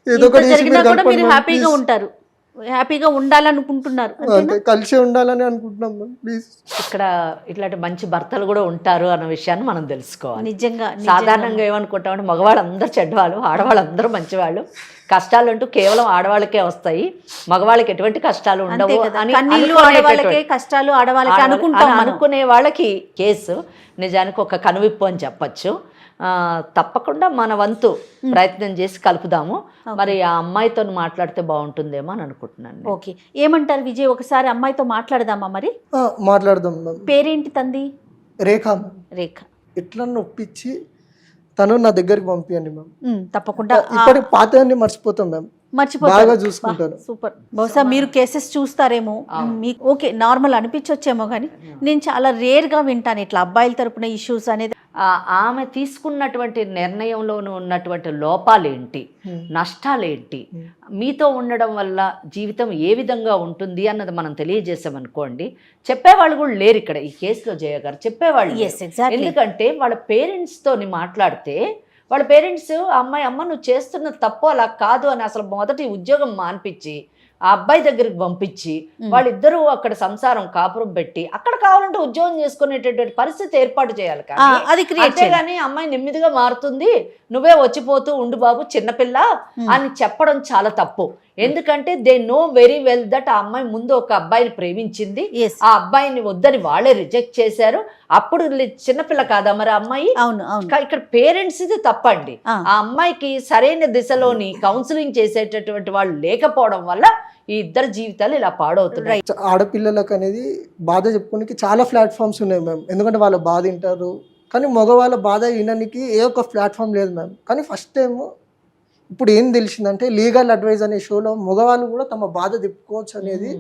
ఏదో ఒకటి చేసి జరిగినా మీరు కూడా మీరు కలపండి హ్యాపీగా మ్యామ్. ఉంటారు, హ్యాపీగా ఉండాలనుకుంటున్నారు. అంతే, కలిసే ఉండాలని అనుకుంటున్నాం మ్యామ్. ప్లీజ్. ఇక్కడ ఇట్లాంటి మంచి భర్తలు కూడా ఉంటారు అన్న విషయాన్ని మనం తెలుసుకోవాలి. నిజంగా సాధారణంగా ఏమనుకుంటామంటే మగవాళ్ళందరూ చెడ్డవాళ్ళు, ఆడవాళ్ళందరూ మంచివాళ్ళు, కష్టాలు అంటూ కేవలం ఆడవాళ్ళకే వస్తాయి, మగవాళ్ళకి ఎటువంటి కష్టాలు ఉండవు అని కన్నీళ్ళు ఆడవాళ్ళకే, కష్టాలు ఆడవాళ్ళకే అనుకుంటాం మనం. అనుకునే వాళ్ళకి కేసు నిజానికి ఒక కనువిప్పు అని చెప్పచ్చు. తప్పకుండా మన వంతు ప్రయత్నం చేసి కలుపుదాము. మరి ఆ అమ్మాయితో మాట్లాడితే బాగుంటుందేమో అని అనుకుంటున్నాను. ఓకే, ఏమంటారు విజయ్? ఒకసారి అమ్మాయితో మాట్లాడదామా మరి? మాట్లాడదాం మ్యామ్. పేరేంటి తంది? రేఖ మ్యామ్. రేఖ. ఎట్లా ఒప్పించి తను నా దగ్గరికి పంపియండి మ్యామ్. తప్పకుండా. ఇప్పటికి పాతవన్నీ మర్చిపోతాం మ్యామ్. బాగా చూసుకుంటాను. సూపర్. బహుశా మీరు కేసెస్ చూస్తారేమో, మీకు ఓకే నార్మల్ అనిపించొచ్చేమో, కానీ నేను చాలా రేర్ గా వింటాను ఇట్లా అబ్బాయిల తరపున ఇష్యూస్ అనేది. ఆమె తీసుకున్నటువంటి నిర్ణయంలోనూ ఉన్నటువంటి లోపాలేంటి, నష్టాలేంటి, మీతో ఉండడం వల్ల జీవితం ఏ విధంగా ఉంటుంది అన్నది మనం తెలియజేసామనుకోండి, చెప్పేవాళ్ళు కూడా లేరు ఇక్కడ ఈ కేసులో. జయ గారు చెప్పేవాళ్ళు. ఎందుకంటే వాళ్ళ పేరెంట్స్తోని మాట్లాడితే వాళ్ళ పేరెంట్స్ అమ్మ నువ్వు చేస్తున్న తప్పు అలా కాదు అని అసలు మొదటి ఉద్యోగం మాన్పించి ఆ అబ్బాయి దగ్గరికి పంపించి వాళ్ళిద్దరూ అక్కడ సంసారం కాపురం పెట్టి అక్కడ కావాలంటే ఉద్యోగం చేసుకునేటటువంటి పరిస్థితి ఏర్పాటు చేయాలి. కానీ అమ్మాయి నెమ్మదిగా మారుతుంది, నువ్వే వచ్చిపోతూ ఉండు బాబు చిన్నపిల్ల అని చెప్పడం చాలా తప్పు. ఎందుకంటే they know very well that ఆ అమ్మాయి ముందు ఒక అబ్బాయిని ప్రేమించింది, ఆ అబ్బాయిని వద్దని వాళ్ళే రిజెక్ట్ చేశారు. అప్పుడు చిన్నపిల్ల కాదా మరి అమ్మాయి? ఇక్కడ పేరెంట్స్ ఇది తప్పండి. ఆ అమ్మాయికి సరైన దిశలోని కౌన్సిలింగ్ చేసేటటువంటి వాళ్ళు లేకపోవడం వల్ల ఈ ఇద్దరు జీవితాలు ఇలా పాడవుతున్నాయి. ఆడపిల్లలకు అనేది బాధ చెప్పుకోనికి చాలా ప్లాట్ఫామ్స్ ఉన్నాయి మ్యామ్. ఎందుకంటే వాళ్ళ బాధ వింటారు, కానీ మగవాళ్ళ బాధ వినడానికి ఏ ఒక్క ప్లాట్ఫామ్ లేదు మ్యామ్. కానీ ఫస్ట్ టైం ఇప్పుడు ఏం తెలిసిందంటే లీగల్ అడ్వైజ్ అనే షోలో మగవాళ్ళు కూడా తమ బాధ చెప్పుకోవచ్చు అనేది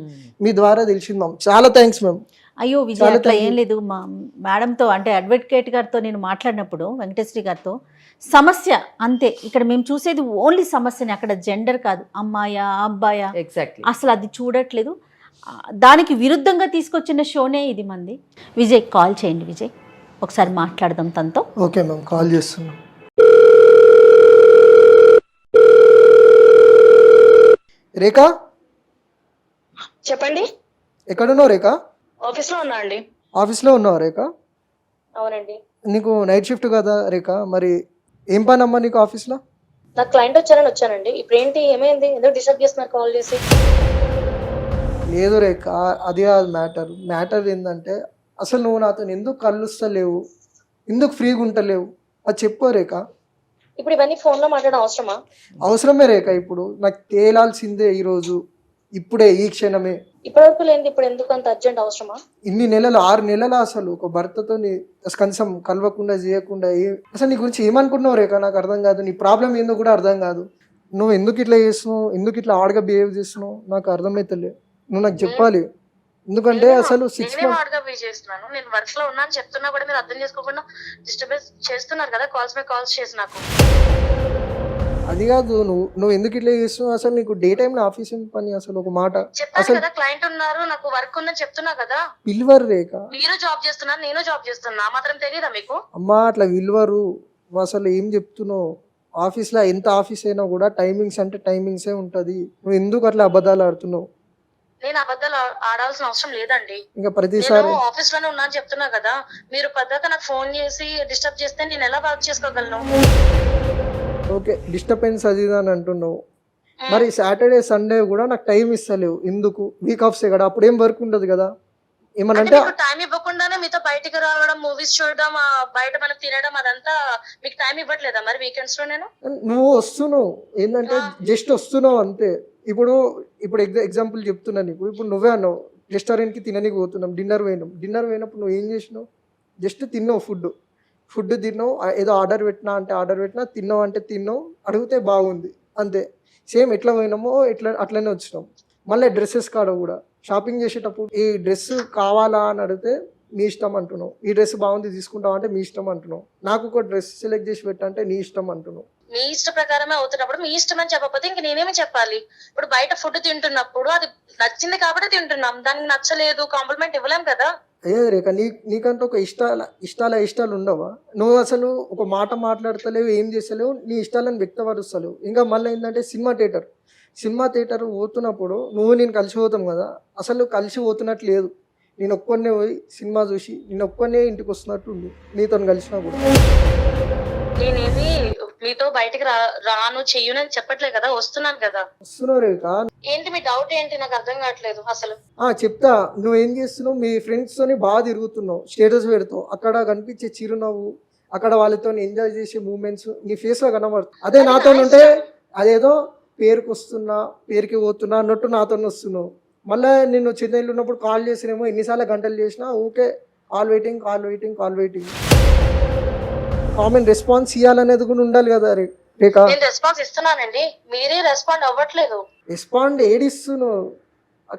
మీ ద్వారా తెలిసింది మ్యామ్. చాలా థ్యాంక్స్ మ్యామ్. అయ్యో విజయ్, అట్లా ఏం లేదు. మా మేడంతో అంటే అడ్వకేట్ గారితో నేను మాట్లాడినప్పుడు, వెంకటేశ్వరి గారితో, సమస్య అంతే. ఇక్కడ మేము చూసేది ఓన్లీ సమస్యని, అక్కడ జెండర్ కాదు, అమ్మాయా అబ్బాయా ఎగ్జాక్ట్లీ అసలు అది చూడట్లేదు. దానికి విరుద్ధంగా తీసుకొచ్చిన షోనే ఇది మంది. విజయ్ కాల్ చేయండి విజయ్, ఒకసారి మాట్లాడదాం తనతో. ఓకే మ్యామ్, కాల్ చేస్తున్నాం. రేఖ చెప్పండి. ఎక్కడున్నావు రేఖ? ఆఫీస్ లో ఉన్నా అండి. ఆఫీస్లో ఉన్నావు రేఖ? అవునండి. నీకు నైట్ షిఫ్ట్ కదా రేఖ, మరి ఏం పని అమ్మా నీకు ఆఫీస్లో? నాకు క్లయింట్ వచ్చారని వచ్చానండి. ఇప్పుడు ఏంటి, ఏమైంది, ఎందుకు డిస్టర్బ్ చేస్తున్నారు కాల్ చేసి? లేదు రేఖ, అది కాదు మ్యాటర్ ఏంటంటే అసలు నువ్వు నాతో ఎందుకు కలుస్తలేవు, ఎందుకు ఫ్రీగా ఉంటలేవు అది చెప్పు రేఖ. ఇప్పుడు ఇవన్నీ ఫోన్ లో మాట్లాడడం అవసరమా? అవసరమే రేఖ. ఇప్పుడు నాకు తేలాల్సిందే ఈరోజు, ఇప్పుడే, ఈ క్షణమే. ఇప్పటివరకు లేని ఇప్పుడు ఎందుకు అంత అర్జెంట్ అవసరమా? ఇన్ని నెలలు, 6 నెలలు అసలు ఒక భర్తతో కనీసం కలవకుండా చేయకుండా అసలు నీ గురించి ఏమనుకుంటున్నావు రేఖ? నాకు అర్థం కాదు. నీ ప్రాబ్లం ఏందో కూడా అర్థం కాదు. నువ్వు ఎందుకు ఇట్లా చేస్తున్నావు, ఎందుకు ఇట్లా ఆడగా బిహేవ్ చేస్తున్నావు నాకు అర్థమైతలే. నువ్వు నాకు చెప్పాలి. ఎందుకంటే అసలు 6 months చేస్తున్నాను, నేను వర్క్ లో ఉన్నాను చెప్తున్నా కూడా మీరు అర్థం చేసుకోకుండా డిస్టర్బెన్స్ చేస్తున్నారు కదా, కాల్స్ మీద కాల్స్ చేసి నాకు. అది కాదు, నువ్వు ఎందుకు ఇట్లా చేస్తున్నావు? అసలు నీకు డే టైమ్ లో ఆఫీస్ ఏం పని? అసలు ఒక మాట చెప్పాను కదా, క్లయింట్ ఉన్నారు, నాకు వర్క్ ఉందని చెప్తున్నా కదా. పిల్వర్ రేఖ, మీరు జాబ్ చేస్తున్నారు, నేను జాబ్ చేస్తున్నా, మాత్రం తెలియదా మీకు? అమ్మా అట్లా విలువరు. అసలు ఏం చెప్తున్నావు? ఆఫీస్లో ఎంత ఆఫీస్ అయినా కూడా టైమింగ్స్ అంటే టైమింగ్సే ఉంటుంది. నువ్వు ఎందుకు అట్లా అబద్ధాలు ఆడుతున్నావు? నేను అబద్ధాలు ఆడాల్సిన అవసరం లేదండి. ఇంకా ప్రతిసారి ఆఫీస్ లోనే ఉన్నా అని చెప్తున్నా కదా, మీరు పద్దాక నాకు ఫోన్ చేసి డిస్టర్బ్ చేస్తే నేను ఎలా వర్క్ చేసుకోగలను? ఓకే, డిస్టర్బెన్స్ అది అని అంటున్నావు. మరి సాటర్డే సండే కూడా నాకు టైం ఇస్తలేవు ఎందుకు? వీక్ ఆఫ్సే కదా, అప్పుడు ఏం వర్క్ ఉండదు కదా. ఏమనంటే టైం ఇవ్వకుండానే మీతో బయటికి రావడం, మూవీస్ చూడడం, బయట మనం తినడం అదంతా మీకు టైం ఇవ్వట్లేదా మరి వీకెండ్స్ లో? నేను నువ్వు వస్తున్నావు ఏంటంటే జస్ట్ వస్తున్నావు అంతే. ఇప్పుడు ఎగ్జాంపుల్ చెప్తున్నా నీకు. ఇప్పుడు నువ్వే అన్నావు రెస్టారెంట్కి తిననీకి పోతున్నాం, డిన్నర్ పోయినప్పుడు నువ్వు ఏం చేసినావు? జస్ట్ తిన్నావు, ఫుడ్ తిన్నావు, ఏదో ఆర్డర్ పెట్టినా తిన్నావు అంటే తిన్నావు, అడిగితే బాగుంది అంతే. సేమ్ ఎట్లా పోయినామో అట్లనే వచ్చినాం. మళ్ళీ డ్రెస్సెస్ కాడ కూడా షాపింగ్ చేసేటప్పుడు ఈ డ్రెస్ కావాలా అని అడిగితే మీ ఇష్టం అంటున్నావు, ఈ డ్రెస్ బాగుంది తీసుకుంటావు అంటే మీ ఇష్టం అంటున్నావు, నాకు ఒక డ్రెస్ సెలెక్ట్ చేసి పెట్టంటే నీ ఇష్టం అంటున్నావు. మీ ఇష్ట ప్రకారమే అవుతున్నప్పుడు మీ ఇష్టం అని చెప్పకపోతే ఇంక నేనేమి చెప్పాలి? ఇప్పుడు బయట ఫుడ్ తింటున్నప్పుడు అది నచ్చింది కాబట్టి తింటున్నాం, దానికి నచ్చలేదు కాంప్లిమెంట్ ఇవ్వలేం కదా. అయ్యే రేఖ, నీకంటే ఒక ఇష్టాలు ఉండవా? నువ్వు అసలు ఒక మాట మాట్లాడతలేవు, ఏం చేస్తలేవు, నీ ఇష్టాలను వ్యక్తపరుస్తలేవు. ఇంకా మళ్ళీ ఏంటంటే సినిమా థియేటర్ పోతున్నప్పుడు నేను కలిసి పోతాం కదా, అసలు కలిసి పోతున్నట్టు లేదు. నేను ఒక్కనే పోయి సినిమా చూసి నేను ఒక్కనే ఇంటికి వస్తున్నట్టు ఉంది నీతో కలిసినా కూడా. నేనేది మీతో బయటికి రాను చెయ్యను చెప్పట్లేదు కదా, వస్తున్నాను కదా. వస్తున్నావు రేఖ. ఏంటి మీ డౌట్ ఏంటి? నాకు అర్థం కావట్లేదు అసలు. చెప్తా. నువ్వేం చేస్తున్నావు? మీ ఫ్రెండ్స్ తోని బాగా తిరుగుతున్నావు, స్టేటస్ పెడతావు, అక్కడ కనిపించే చిరునవ్వు, అక్కడ వాళ్ళతో ఎంజాయ్ చేసే మూమెంట్స్ నీ ఫేస్ లో కనబడుతుంది. అదే నాతో ఉంటే అదేదో పేరుకి పోతున్నా అన్నట్టు నాతో వస్తున్నావు. మళ్ళీ నేను చెన్నైలో ఉన్నప్పుడు కాల్ చేసినేమో ఎన్నిసార్లు గంటలు చేసినా ఊకే కాల్ వెయిటింగ్. కామన్ రెస్పాన్స్ ఇవ్వాలనేది కూడా ఉండాలి కదా రేఖ. నేను రెస్పాన్స్ ఇస్తున్నానండి, మీరే రెస్పాండ్ అవ్వట్లేదు. రెస్పాండ్ ఏడిస్తున్నావు,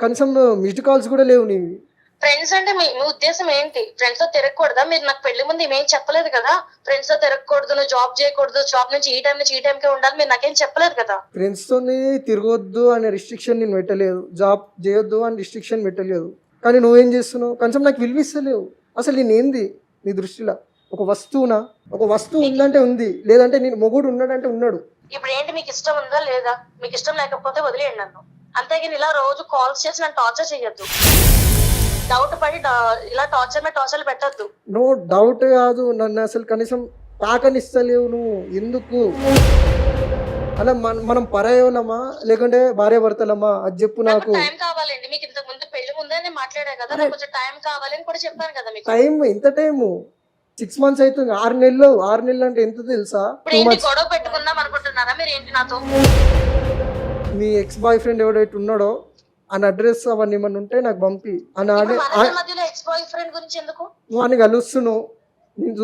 కనీసం మిస్డ్ కాల్స్ కూడా లేవు నీవి. ఫ్రెండ్స్ అంటే మీ ఉద్దేశం ఏంటి? ఫ్రెండ్స్ తో తిరగకూడదా? మీరు నాకు పెళ్లి ముందు ఏమేం చెప్పలేదు కదా, ఫ్రెండ్స్ తో తిరగకూడదు, నువ్వు జాబ్ చేయకూడదు, జాబ్ నుంచి ఈ టైంకే ఉండాలి, మీరు నాకేం చెప్పలేదు కదా. ఫ్రెండ్స్ తోని తిరగొద్దు అనే రిస్ట్రిక్షన్ నేను పెట్టలేదు, జాబ్ చేయొద్దు అని రిస్ట్రిక్షన్ పెట్టలేదు. కానీ నువ్వేం చేస్తున్నావు? కనీసం నాకు విలువిస్తలేవు. అసలు నేనేంది నీ దృష్టిలో? ఒక వస్తువు ఉందంటే ఉంది, లేదంటే నేను మొగుడు ఉన్నాడంటే ఉన్నాడు. ఇప్పుడు ఏంటి, మీకు ఇష్టం ఉందా లేదా? మీకు ఇష్టం లేకపోతే వదిలేయండి నన్ను, అంతేగాని ఇలా రోజు కాల్స్ చేసి నన్ను టార్చర్ చేయొద్దు. డౌట్ పడి ఇలా టార్చర్ పెట్టద్దు. నో డౌట్ కాదు, నన్ను అసలు కనీసం తాకనిస్తలేవు నువ్వు. ఎందుకు అలా? మనం పరాయోలమా లేకుంటే భార్య భర్తలమా? అది చెప్పు నాకు. టైం కావాలండి మీకు. ఇంతకు ముందు పెళ్లి ముందే నేను మాట్లాడా కదా, నాకు కొంచెం టైం కావాలని కూడా చెప్పాను కదా మీకు. టైం ఎంత టైము? 6 months అవుతుంది. 6 నెలలు అంటే ఎంత తెలుసా? గొడవ పెట్టుకుందాం అనుకుంటున్నారా మీరు ఏంటి నాతో? మీ ఎక్స్ బాయ్ ఫ్రెండ్ ఎవడైతే ఉన్నాడో అని అడ్రస్ అవన్నీ ఏమన్నా ఉంటే నాకు పంపి. నువ్వు అని కలుస్తున్నావు, నేను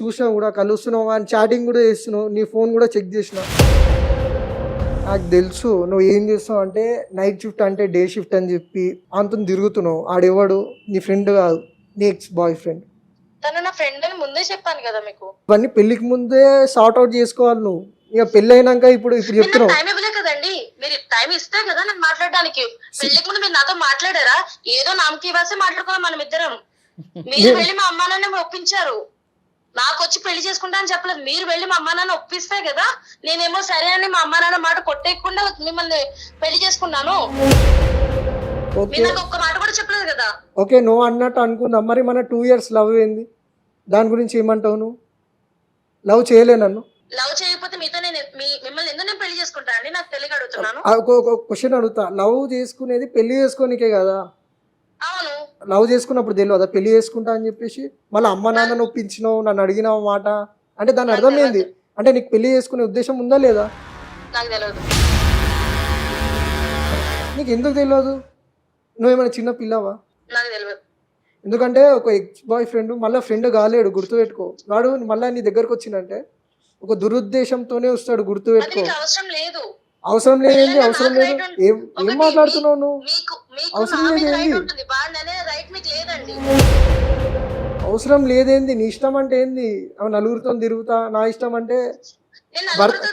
చూసినా కూడా కలుస్తున్నావు, అని చాటింగ్ కూడా చేస్తున్నావు, నీ ఫోన్ కూడా చెక్ చేసిన. నాకు తెలుసు నువ్వు ఏం చేస్తావు అంటే నైట్ షిఫ్ట్ అంటే డే షిఫ్ట్ అని చెప్పి అంత తిరుగుతున్నావు. ఆడెవడు? నీ ఫ్రెండ్ కాదు, నీ ఎక్స్ బాయ్ ఫ్రెండ్. తను నా ఫ్రెండ్ అని ముందే చెప్పాను కదా మీకు. ఇవన్నీ పెళ్లికి ముందే సార్ట్ అవుట్ చేసుకోవాలి నువ్వు. ఇక పెళ్లి అయినాక ఇప్పుడు చెప్తున్నావు. టైం ఇవ్వలే కదండి, మీరు టైం ఇస్తే కదా నేను మాట్లాడడానికి. పెళ్లికి ముందు మీరు నాతో మాట్లాడారా? ఏదో నామకి ఇవ్వాల్సి మాట్లాడుకోవాలి మనం ఇద్దరం. మీరు వెళ్ళి మా అమ్మా నాన్న ఒప్పించారు, నాకు వచ్చి పెళ్లి చేసుకుంటా అని చెప్పలేదు. మీరు వెళ్ళి మా అమ్మా నాన్న ఒప్పిస్తే కదా నేనేమో సరే అని మా అమ్మా నాన్న మాట కొట్టేయకుండా మిమ్మల్ని పెళ్లి చేసుకున్నాను. మీరు నాకు ఒక్క మాట కూడా చెప్పలేదు కదా. ఓకే, నువ్వు అన్నట్టు అనుకుందాం. మరి మన 2 years లవ్ ఏంది? దాని గురించి ఏమంటావు? నువ్వు లవ్ చేయలే నన్ను. లవ్ చేయకపోతే మీతో నేను మిమ్మల్ని ఎందుకు నేను పెళ్లి చేసుకుంటా అండి? నాకు తెలియక అడుగుతున్నాను. క్వశ్చన్ అడుగుతా. లవ్ చేసుకునేది పెళ్లి చేసుకోనికే కదా? అవును. లవ్ చేసుకున్నప్పుడు తెలియదా పెళ్లి చేసుకుంటా అని చెప్పేసి? మళ్ళీ అమ్మ నాన్న నొప్పించినావు, నన్ను అడిగినావు మాట అంటే దాని అర్థం ఏంది? అంటే నీకు పెళ్లి చేసుకునే ఉద్దేశం ఉందా లేదా? నాకు తెలియదు. నీకు ఎందుకు తెలియదు? నువ్వేమైనా చిన్న పిల్లవా? నాకు తెలియదు. ఎందుకంటే ఒక ఎక్స్ బాయ్ ఫ్రెండ్ మళ్ళీ ఫ్రెండ్ కాలేడు, గుర్తుపెట్టుకో. వాడు మళ్ళీ నీ దగ్గరకు వచ్చిందంటే ఒక దురుద్దేశంతోనే వస్తాడు, గుర్తుపెట్టుకో. అవసరం లేదు. అవసరం లేదేంది? అవసరం లేదు. ఏం మాట్లాడుతున్నావు నువ్వు? అవసరం లేదేంది? అవసరం లేదేంది? నీ ఇష్టం అంటే ఏంది? నలుగురితో తిరుగుతా, నా ఇష్టం అంటే భర్త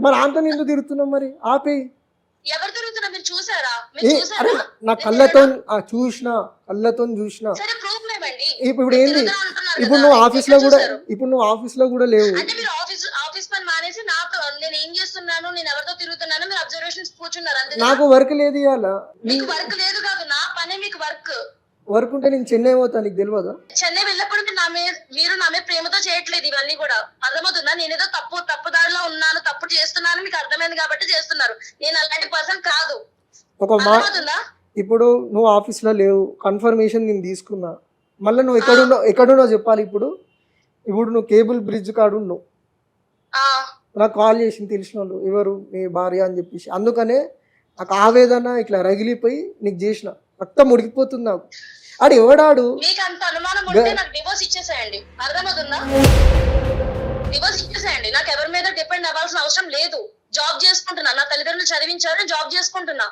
మరి అంత ఎందుకు తిరుగుతున్నావు? మరి ఆపే. అరే నా కళ్ళతో చూసిన. ఇప్పుడు ఏంది? ఇప్పుడు నువ్వు ఆఫీస్ లో కూడా లేవు. నాకు వర్క్ లేదు ఇవాళ. వర్క్ ఉంటే నేను చెన్నై పోతా, నీకు తెలియదా? చెన్నై వెళ్ళకుండా మీరు నా మీద ప్రేమతో చేయట్లేదు ఇవన్నీ కూడా. అర్థమవుతుందా? నేనేదో తప్పు దారిలో ఉన్నాను, తప్పు చేస్తున్నాను మీకు అర్థమైంది కాబట్టి చేస్తున్నారు. నేను అలాంటి పర్సన్ కాదు. ఇప్పుడు నువ్వు ఆఫీస్లో లేవు, కన్ఫర్మేషన్ నేను తీసుకున్నా, మళ్ళీ నువ్వు ఎక్కడున్నావు చెప్పాలి. ఇప్పుడు నువ్వు కేబుల్ బ్రిడ్జ్ కాడు ఉన్నావు, నాకు కాల్ చేసింది తెలిసిన వాళ్ళు, ఎవరు మీ భార్య అని చెప్పేసి. అందుకనే నాకు ఆవేదన ఇట్లా రగిలిపోయి నీకు చేసిన, మొత్తం ఉడికిపోతుంది నాకు. ఆడు ఎవడాడు? మీకు అంత అనుమానం ఉంటే నాకు డివోర్స్ ఇచ్చేసేయండి, అర్థమవుతుందా? డివోర్స్ ఇచ్చేసేయండి, నాకు ఎవరి మీద డిపెండ్ అవ్వాల్సిన అవసరం లేదు. జాబ్ చేసుకుంటున్నా, నా తల్లిదండ్రులు చదివించారు, జాబ్ చేసుకుంటున్నా,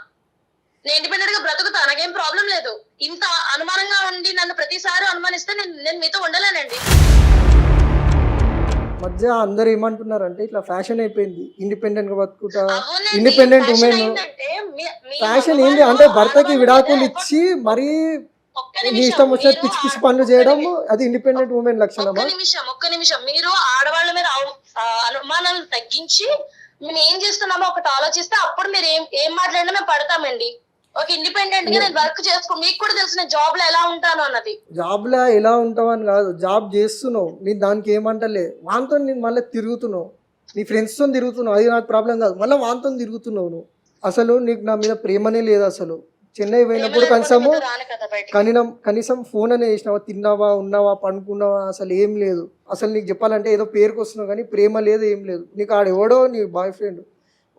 నేను ఇండిపెండెంట్ గా బ్రతుకుతా, నాకేం ప్రాబ్లం లేదు. ఇంత అనుమానంగా ఉండి నన్ను ప్రతిసారి అనుమానిస్తే నేను మీతో ఉండలేనండి. మధ్య అందరు ఏమంటున్నారంటే ఇట్లా ఫ్యాషన్ అయిపోయింది, ఇండిపెండెంట్ గా బతుకుతా, ఇండిపెండెంట్ ఉమెన్. ఫ్యాషన్ ఏంటి అంటే భర్తకి విడాకులు ఇచ్చి మరీ నీ ఇష్టం వచ్చినట్టు పిచ్చి పిచ్చి పనులు చేయడం, అది ఇండిపెండెంట్ ఉమెన్ లక్షణమా? ఒక్క నిమిషం మీరు ఆడవాళ్ళ మీద అనుమానాలు తగ్గించి మేము ఏం చేస్తున్నామో ఒకటి ఆలోచిస్తే అప్పుడు మీరు ఏం మాట్లాడినా మేము పడతామండి. ఒక ఇండిపెండెంట్ గా నేను వర్క్ చేసుకో, మీకు కూడా తెలుసు నేను జాబ్ లో ఎలా ఉంటాను అన్నది. జాబ్ లో ఎలా ఉంటావు అని కాదు, జాబ్ చేస్తున్నావు, నేను దానికి ఏమంటలే. వాంతో నేను మళ్ళీ తిరుగుతున్నావు, నీ ఫ్రెండ్స్ తో తిరుగుతున్నావు, అది నాకు ప్రాబ్లం కాదు. మళ్ళీ వాంతో తిరుగుతున్నావు నువ్వు. అసలు నీకు నా మీద ప్రేమనే లేదు. అసలు చెన్నై పోయినప్పుడు కనీసం ఫోన్ అనే చేసినావా, తిన్నావా, ఉన్నావా, పనుకున్నావా, అసలు ఏం లేదు. అసలు నీకు చెప్పాలంటే ఏదో పేరుకు వస్తున్నావు కానీ ప్రేమ లేదు, ఏం లేదు. నీకు ఆడెవడో నీ బాయ్ ఫ్రెండ్,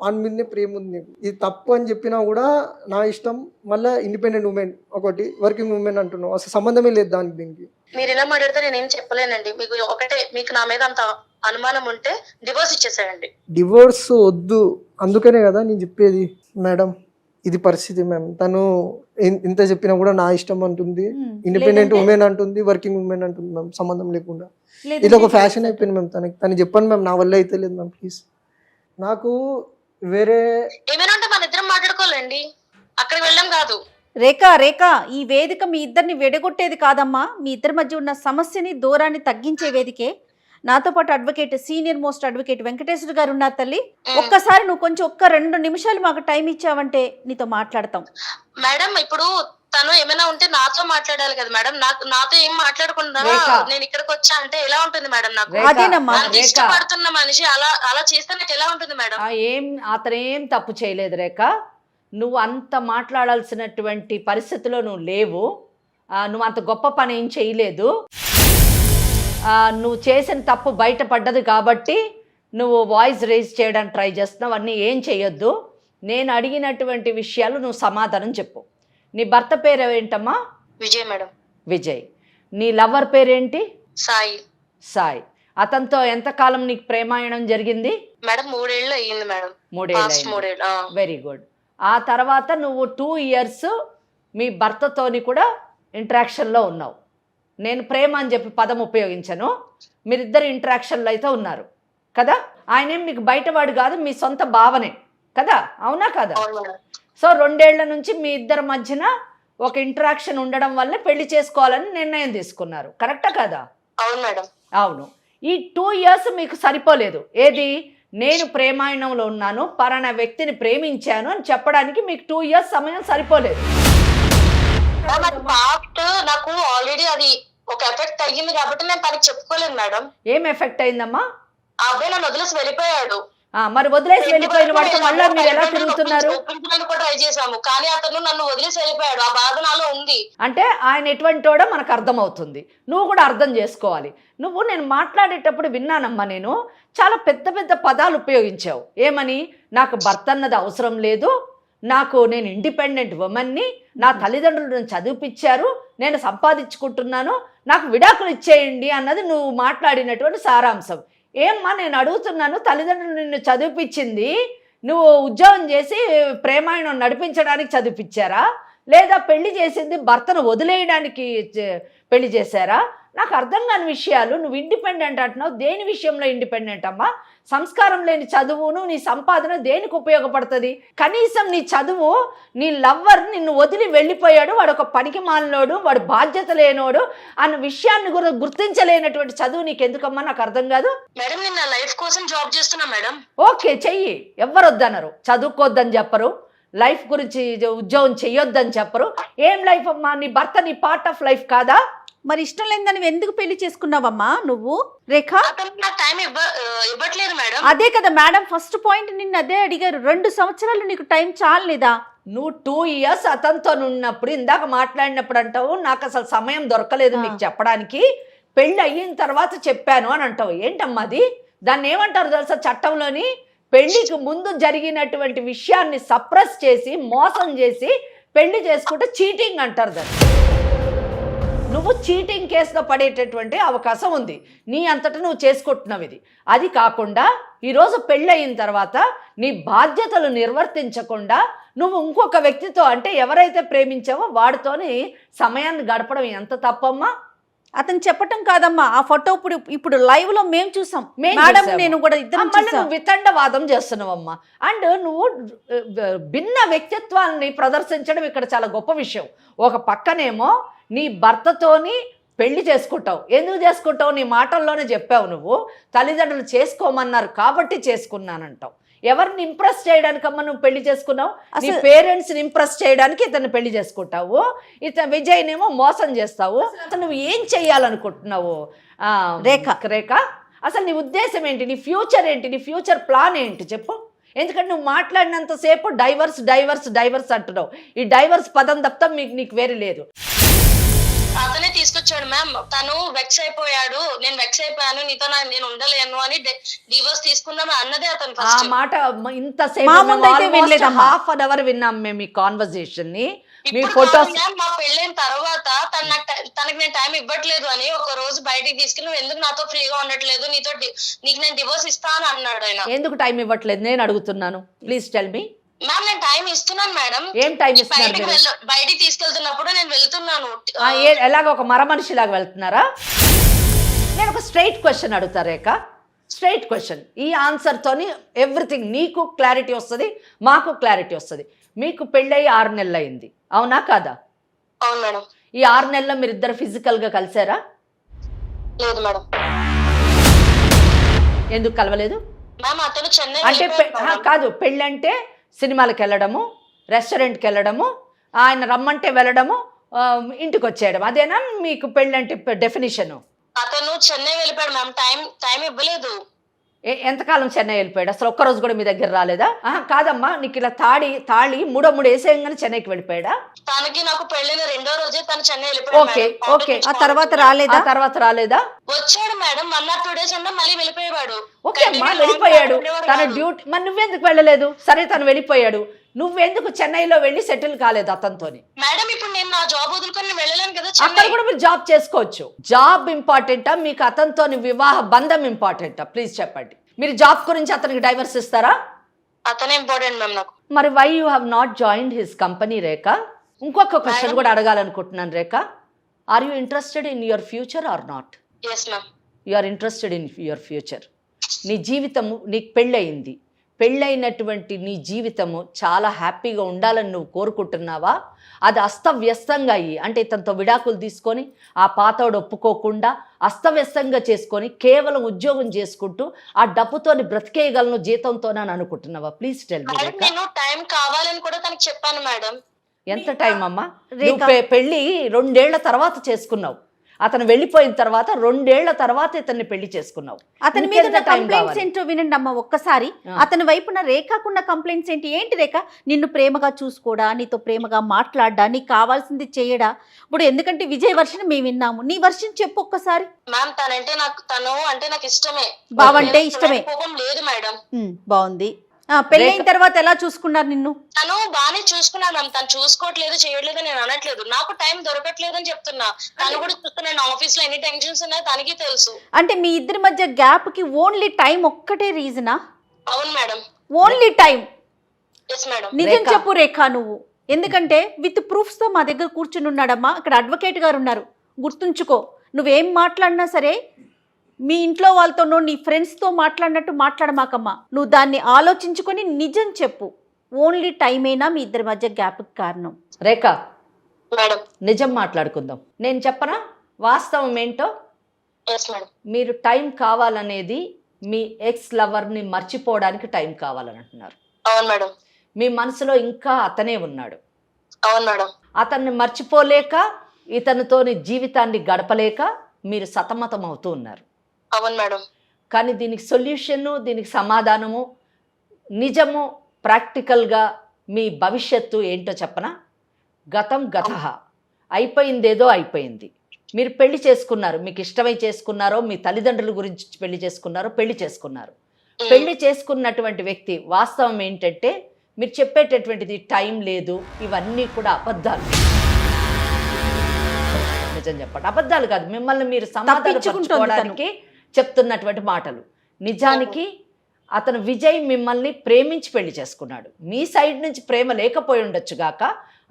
వాని మీదనే ప్రేమ ఉంది నీకు. ఇది తప్పు అని చెప్పినా కూడా నా ఇష్టం. మళ్ళీ ఇండిపెండెంట్ ఉమెన్ ఒకటి, వర్కింగ్ ఉమెన్ అంటున్నావు, అసలు సంబంధమే లేదు దానికి దీనికి. మీరు ఇలా మాట్లాడితే నేనేం చెప్పలేనండి. మీకు ఒకటే, మీకు నా మీద అంత అనుమానం ఉంటే డివోర్స్ ఇచ్చేసేయండి. డివోర్స్ వద్దు, అందుకనే కదా నేను చెప్పేది. మేడం ఇది పరిస్థితి మ్యామ్, తను ఇంత చెప్పినా కూడా నా ఇష్టం అంటుంది, ఇండిపెండెంట్ ఉమెన్ అంటుంది, వర్కింగ్ ఉమెన్ అంటుంది మ్యామ్, సంబంధం లేకుండా. ఇది ఒక ఫ్యాషన్ అయిపోయింది మ్యామ్. తను చెప్పండి మ్యామ్, నా వల్ల అయితే లేదు మ్యామ్, ప్లీజ్. నాకు వేరే ఏమైనా ఉంటే మన ఇద్దరం మాట్లాడుకోవాలండి, అక్కడికి వెళ్ళాం కాదు. రేఖ ఈ వేదిక మీ ఇద్దరిని విడగొట్టేది కాదమ్మా, మీ ఇద్దరి మధ్య ఉన్న సమస్యని దూరాన్ని తగ్గించే వేదికే. నాతో పాటు advocate, senior most advocate Venkateswara గారు ఉన్నారు తల్లి. ఒక్కసారి నువ్వు కొంచెం 2 నిమిషాలు మాకు టైం ఇచ్చావంటే నీతో మాట్లాడతాం. మేడం ఇప్పుడు తను ఏమైనా ఉంటే నాతో మాట్లాడాలి కదా మేడం, నాతో ఏం మాట్లాడకుండా నేను ఇక్కడికి వచ్చా అంటే ఎలా ఉంటుంది మేడం? నాకు అదేనమ్మా, ఇష్టపడుతున్న మనిషి అలా చేస్తే నాకు ఎలా ఉంటుంది మేడం? అతనేం తప్పు చేయలేదు రేఖ, నువ్వు అంత మాట్లాడాల్సినటువంటి పరిస్థితిలో నువ్వు లేవు, నువ్వు అంత గొప్ప పని ఏం చేయలేదు. నువ్వు చేసిన తప్పు బయటపడ్డది కాబట్టి నువ్వు వాయిస్ రేజ్ చేయడానికి ట్రై చేస్తున్నావు. అన్నీ ఏం చేయొద్దు. నేను అడిగినటువంటి విషయాలు నువ్వు సమాధానం చెప్పు. నీ భర్త పేరు ఏంటమ్మా? విజయ్ మేడం. విజయ్. నీ లవర్ పేరేంటి? సాయి. అతనితో ఎంతకాలం నీకు ప్రేమాయణం జరిగింది? మేడం 3 ఏళ్ళు అయ్యింది మేడం. 3 ఏళ్ళు. Very good. ఆ తర్వాత నువ్వు 2 ఇయర్స్ మీ భర్తతోని కూడా ఇంటరాక్షన్లో ఉన్నావు. నేను ప్రేమ అని చెప్పి పదం ఉపయోగించను, మీరిద్దరు ఇంటరాక్షన్లో అయితే ఉన్నారు కదా. ఆయనేం మీకు బయటవాడు కాదు, మీ సొంత భావనే కదా, అవునా కదా? సో 2 ఏళ్ల నుంచి మీ ఇద్దరి మధ్యన ఒక ఇంటరాక్షన్ ఉండడం వల్ల పెళ్లి చేసుకోవాలని నిర్ణయం తీసుకున్నారు, కరెక్టా కదా? అవును మేడం. అవును. ఈ 2 ఇయర్స్ మీకు సరిపోలేదు. ఏది? నేను ప్రేమాయణంలో ఉన్నాను, పలానా వ్యక్తిని ప్రేమించాను అని చెప్పడానికి మీకు 2 ఇయర్స్ సమయం సరిపోలేదు. నాకు ఆల్రెడీ అది ఒక ఎఫెక్ట్ అయ్యింది కాబట్టి నేను తనకి చెప్పుకోలేదు మేడం. ఏం ఎఫెక్ట్ అయిందమ్మా? ఆ అబ్బాయి నన్ను వదిలేసి వెళ్ళిపోయాడు. మరి వదిలేసి వెళ్ళిపోయిన వాడితో మళ్ళీ మీరు ఎలా తిరుగుతున్నారు? ట్రై చేశాము కానీ అతను నన్ను వదిలేసి వెళ్ళిపోయాడు. ఆ బాధ నాలో ఉంది. అంటే ఆయన ఎటువంటి వాడో మనకు అర్థమవుతుంది, నువ్వు కూడా అర్థం చేసుకోవాలి. నువ్వు నేను మాట్లాడేటప్పుడు విన్నానమ్మా, నేను చాలా పెద్ద పెద్ద పదాలు ఉపయోగించావు. ఏమని? నాకు భర్త అన్నది అవసరం లేదు, నేను ఇండిపెండెంట్ ఉమెన్ని, నా తల్లిదండ్రులు నన్ను చదివిపించారు, నేను సంపాదించుకుంటున్నాను, నాకు విడాకులు ఇచ్చేయండి అన్నది నువ్వు మాట్లాడినటువంటి సారాంశం. ఏమ్మా నేను అడుగుతున్నాను, తల్లిదండ్రులు నిన్ను చదివిపించింది నువ్వు ఉద్యోగం చేసి ప్రేమాయణం నడిపించడానికి చదివిపించారా, లేదా పెళ్లి చేసింది భర్తను వదిలేయడానికి పెళ్లి చేశారా? నాకు అర్థం కాని విషయాలు. నువ్వు ఇండిపెండెంట్ అంటున్నావు, దేని విషయంలో ఇండిపెండెంట్ అమ్మా? సంస్కారం లేని చదువును నీ సంపాదన దేనికి ఉపయోగపడుతుంది? కనీసం నీ చదువు, నీ లవ్వర్ నిన్ను వదిలి వెళ్ళిపోయాడు, వాడు ఒక పనికి మాలినోడు, వాడు బాధ్యత లేనోడు అన్న విషయాన్ని కూడా గుర్తించలేనటువంటి చదువు నీకు ఎందుకమ్మా? నాకు అర్థం కాదు. మేడం నేను నా లైఫ్ కోసం జాబ్ చేస్తున్నా మేడం. ఓకే, చెయ్యి, ఎవ్వరు వద్దన్నారు, చదువుకోవద్దని చెప్పరు, లైఫ్ గురించి ఉద్యోగం చెయ్యొద్దని చెప్పరు. ఏం లైఫ్ అమ్మా? నీ భర్త నీ పార్ట్ ఆఫ్ లైఫ్ కాదా? మరి ఇష్టం లేదని నువ్వు ఎందుకు పెళ్లి చేసుకున్నావమ్మా నువ్వు రేఖ? అతను నాకు టైం ఇవ్వట్లేదు మేడం. అదే కదా మేడం ఫస్ట్ పాయింట్, నిన్ను అదే అడిగారు. 2 సంవత్సరాలు నీకు టైం చాలలేదా? నువ్వు 2 years అతనితో ఉన్నప్పుడు, ఇందాక మాట్లాడినప్పుడు అంటావు నాకు అసలు సమయం దొరకలేదు మీకు చెప్పడానికి, పెళ్ళి అయిన తర్వాత చెప్పాను అని అంటావు. ఏంటమ్మా అది? దాన్ని ఏమంటారు తెలుసా చట్టంలోని? పెళ్లికి ముందు జరిగినటువంటి విషయాన్ని సప్రెస్ చేసి మోసం చేసి పెళ్లి చేసుకుంటే చీటింగ్ అంటారు దాన్ని. నువ్వు చీటింగ్ కేసులో పడేటటువంటి అవకాశం ఉంది. నీ అంతటా నువ్వు చేసుకుంటున్నావు ఇది. అది కాకుండా ఈరోజు పెళ్ళి అయిన తర్వాత నీ బాధ్యతలు నిర్వర్తించకుండా నువ్వు ఇంకొక వ్యక్తితో, అంటే ఎవరైతే ప్రేమించావో వాడితోని సమయాన్ని గడపడం ఎంత తప్పమ్మా? అతను చెప్పటం కాదమ్మా, ఆ ఫోటో ఇప్పుడు లైవ్ లో మేము చూసాం మేడం, నేను కూడా ఇద్దరం చూసాం. నువ్వు వితండవాదం చేస్తున్నావమ్మా. అండ్ నువ్వు భిన్న వ్యక్తిత్వాన్ని ప్రదర్శించడం ఇక్కడ చాలా గొప్ప విషయం. ఒక పక్కనేమో నీ భర్తతోని పెళ్లి చేసుకుంటావు. ఎందుకు చేసుకుంటావు? నీ మాటల్లోనే చెప్పావు. నువ్వు తల్లిదండ్రులు చేసుకోమన్నారు కాబట్టి చేసుకున్నానంటావు. ఎవరిని ఇంప్రెస్ చేయడానికమ్మా నువ్వు పెళ్లి చేసుకున్నావు? నీ పేరెంట్స్ని ఇంప్రెస్ చేయడానికి ఇతన్ని పెళ్లి చేసుకుంటావు. విజయ్నేమో మోసం చేస్తావు. అసలు నువ్వు ఏం చెయ్యాలనుకుంటున్నావు రేఖ? అసలు నీ ఉద్దేశం ఏంటి? నీ ఫ్యూచర్ ఏంటి? నీ ఫ్యూచర్ ప్లాన్ ఏంటి చెప్పు. ఎందుకంటే నువ్వు మాట్లాడినంతసేపు డైవర్స్ అంటున్నావు. ఈ డైవర్స్ పదం తప్ప నీకు వేరే లేదు. అతనే తీసుకొచ్చాడు మ్యామ్. తను వెక్స్ అయిపోయాడు, నేను వెక్స్ అయిపోయాను, నీతో నేను ఉండలేను అని డివోర్స్ తీసుకుందాం అన్నదే అతను. ఆ మాట ఇంతసేపు హాఫ్ అన్ అవర్ విన్నాం మేము ఈ కాన్వర్సేషన్ ని. మీ ఫోటోస్ మా పెళ్ళైన తర్వాత తనకి నేను టైం ఇవ్వట్లేదు అని ఒక రోజు బయటికి తీసుకెళ్ళి నువ్వు ఎందుకు నాతో ఫ్రీగా ఉండట్లేదు, నీకు నేను డివోర్స్ ఇస్తా అని అన్నాడు ఆయన. ఎందుకు టైం ఇవ్వట్లేదు నేను అడుగుతున్నాను, ప్లీజ్ టెల్ మీ. మ్యామ్ నేను టైం ఇస్తున్నాను మేడం. ఏం టైం ఇస్తున్నారు? బయటికి తీసుకెళ్తున్నప్పుడు నేను వెళ్తున్నాను. ఎలాగ ఒక మర మనిషిలాగా వెళ్తున్నారా? నేను ఒక స్ట్రైట్ క్వశ్చన్ అడుగుతా రేఖ, స్ట్రైట్ క్వశ్చన్. ఈ ఆన్సర్తోని ఎవ్రీథింగ్ నీకు క్లారిటీ వస్తుంది, మాకు క్లారిటీ వస్తుంది. మీకు పెళ్ళయి 6 నెలలు అయింది, అవునా కాదా? అవును మేడం. ఈ 6 నెలల్లో మీరు ఇద్దరు ఫిజికల్ గా కలిసారా? లేదు మేడం. ఎందుకు కలవలేదు? మ్యామ్ అతను చెన్నై అంటే కాదు, పెళ్ళి అంటే సినిమాలకు వెళ్ళడము, రెస్టారెంట్కి వెళ్ళడము, ఆయన రమ్మంటే వెళ్ళడము, ఇంటికి వచ్చేయడం, అదేనా మీకు పెళ్ళి అంటే డెఫినేషన్? అతను చెన్నై వెళ్ళిపోయాడు మ్యామ్. టైం ఇవ్వలేదు. ఎంతకాలం చెన్నై వెళ్ళిపోయాడు? అసలు ఒక్కరోజు కూడా మీ దగ్గర రాలేదా? కాదమ్మా, నీకు ఇలా తాళి మూడో వేసేయంగానే చెన్నైకి వెళ్ళిపోయాడా? తనకి నాకు పెళ్ళిన 2వ రోజే తను చెన్నై వెళ్ళిపోయాడు. ఓకే. ఆ తర్వాత రాలేదా? వచ్చాడు మేడం, 1 or 2 days అంటే మళ్ళీ వెళ్ళిపోయాడు. ఓకే అమ్మా, వెళ్ళిపోయాడు. తన డ్యూటీ. మరి నువ్వెందుకు వెళ్ళలేదు? సరే తను వెళ్ళిపోయాడు, నువ్వెందుకు చెన్నైలో వెళ్ళి సెటిల్ కాలేదు అతనితోని? మేడం ఇప్పుడు నేను నా జాబ్ వదులుకొని వెళ్ళలేను కదా. అక్కడ కూడా మీరు జాబ్ చేసుకోవచ్చు. జాబ్ ఇంపార్టెంటా మీకు అతనితోని వివాహ బంధం ఇంపార్టెంటా? ప్లీజ్ చెప్పండి. మీరు జాబ్ గురించి అతనికి డైవర్స్ ఇస్తారా? అతనే ఇంపార్టెంట్ మ్యామ్ నాకు. మరి why you have not joined his company Rekha? ఇంకొక క్వశ్చన్ కూడా అడగాలనుకుంటున్నాను Rekha. Are you interested in your future or not? Yes ma'am. You are interested in your future. నీ జీవితము, నీకు పెళ్ళయింది, పెళ్ళైనటువంటి నీ జీవితము చాలా హ్యాపీగా ఉండాలని నువ్వు కోరుకుంటున్నావా? అది అస్తవ్యస్తంగా అయ్యి, అంటే ఇతనితో విడాకులు తీసుకొని ఆ పాతోడు ఒప్పుకోకుండా అస్తవ్యస్తంగా చేసుకొని కేవలం ఉద్యోగం చేసుకుంటూ ఆ డబ్బుతోని బ్రతికేయగలను జీతంతోనని అనుకుంటున్నావా? Please tell me. నేను టైం కావాలని కూడా తనకి చెప్పాను మేడం. ఎంత టైం అమ్మా? పెళ్ళి 2 ఏళ్ల తర్వాత చేసుకున్నావు. అతను వెళ్ళిపోయిన తర్వాత 2 ఏళ్ల తర్వాత ఇతన్ని పెళ్లి చేసుకున్నావు. అతని మీద కంప్లైంట్స్ ఏంటో వినండి అమ్మ ఒక్కసారి. అతని వైపున రేఖకున్న కంప్లైంట్స్ ఏంటి రేఖ? నిన్ను ప్రేమగా చూసుకోడా, నీతో ప్రేమగా మాట్లాడ్డా, నీకు కావాల్సింది చేయడా? ఇప్పుడు ఎందుకంటే విజయ్ వర్షన్ మేము విన్నాము, నీ వర్షన్ చెప్పు ఒక్కసారి. మ్యామ్ తను అంటే నాకు ఇష్టమే. బావంటే ఇష్టమే. కోపం లేదు మేడం. బాగుంది. పెళ్ళైన తర్వాత ఎలా చూసుకున్నారు నిన్ను? తను బాగానే చూసుకున్నాను మ్యామ్. తను చూసుకోవట్లేదు, చేయట్లేదు నేను అనట్లేదు. నాకు టైం దొరకట్లేదు అని చెప్తున్నా. తను కూడా చూస్తున్నాను, ఆఫీస్ లో ఎన్ని టెన్షన్స్ ఉన్నాయో తనకి తెలుసు. అంటే మీ ఇద్దరి మధ్య గ్యాప్ కి ఓన్లీ టైం ఒక్కటే రీజనా? అవును madam. Only time? Yes madam. నిజం చెప్పు రేఖ నువ్వు. ఎందుకంటే విత్ ప్రూఫ్స్ తో మా దగ్గర కూర్చుని ఉన్నాడమ్మా. అక్కడ అడ్వకేట్ గారు ఉన్నారు, గుర్తుంచుకో. నువ్వేం మాట్లాడినా సరే మీ ఇంట్లో వాళ్ళతోనో నీ ఫ్రెండ్స్తో మాట్లాడినట్టు మాట్లాడమాకమ్మా. నువ్వు దాన్ని ఆలోచించుకొని నిజం చెప్పు. ఓన్లీ టైమేనా మీ ఇద్దరి మధ్య గ్యాప్కి కారణం? రేఖ మేడం నిజం మాట్లాడుకుందాం. నేను చెప్పనా వాస్తవం ఏంటో? మీరు టైం కావాలనేది మీ ఎక్స్ లవర్ని మర్చిపోవడానికి టైం కావాలని అంటున్నారు. అవును మేడం. మీ మనసులో ఇంకా అతనే ఉన్నాడు. అవును మేడం. అతన్ని మర్చిపోలేక ఇతనితోని జీవితాన్ని గడపలేక మీరు సతమతం అవుతూ ఉన్నారు. అవును మేడం. కానీ దీనికి సొల్యూషను, దీనికి సమాధానము, నిజము, ప్రాక్టికల్గా మీ భవిష్యత్తు ఏంటో చెప్పనా? గతం గతః, అయిపోయిందేదో అయిపోయింది. మీరు పెళ్లి చేసుకున్నారు, మీకు ఇష్టమై చేసుకున్నారో, మీ తల్లిదండ్రుల గురించి పెళ్లి చేసుకున్నారో, పెళ్లి చేసుకున్నారు. పెళ్లి చేసుకున్నటువంటి వ్యక్తి వాస్తవం ఏంటంటే మీరు చెప్పేటటువంటిది టైం లేదు, ఇవన్నీ కూడా అబద్ధాలు. నిజం చెప్పండి, అబద్ధాలు కాదు, మిమ్మల్ని మీరు సమాధానపరచుకోవడానికి చెప్తున్నటువంటి మాటలు. నిజానికి అతను విజయ్ మిమ్మల్ని ప్రేమించి పెళ్లి చేసుకున్నాడు. మీ సైడ్ నుంచి ప్రేమ లేకపోయి ఉండొచ్చు గాక,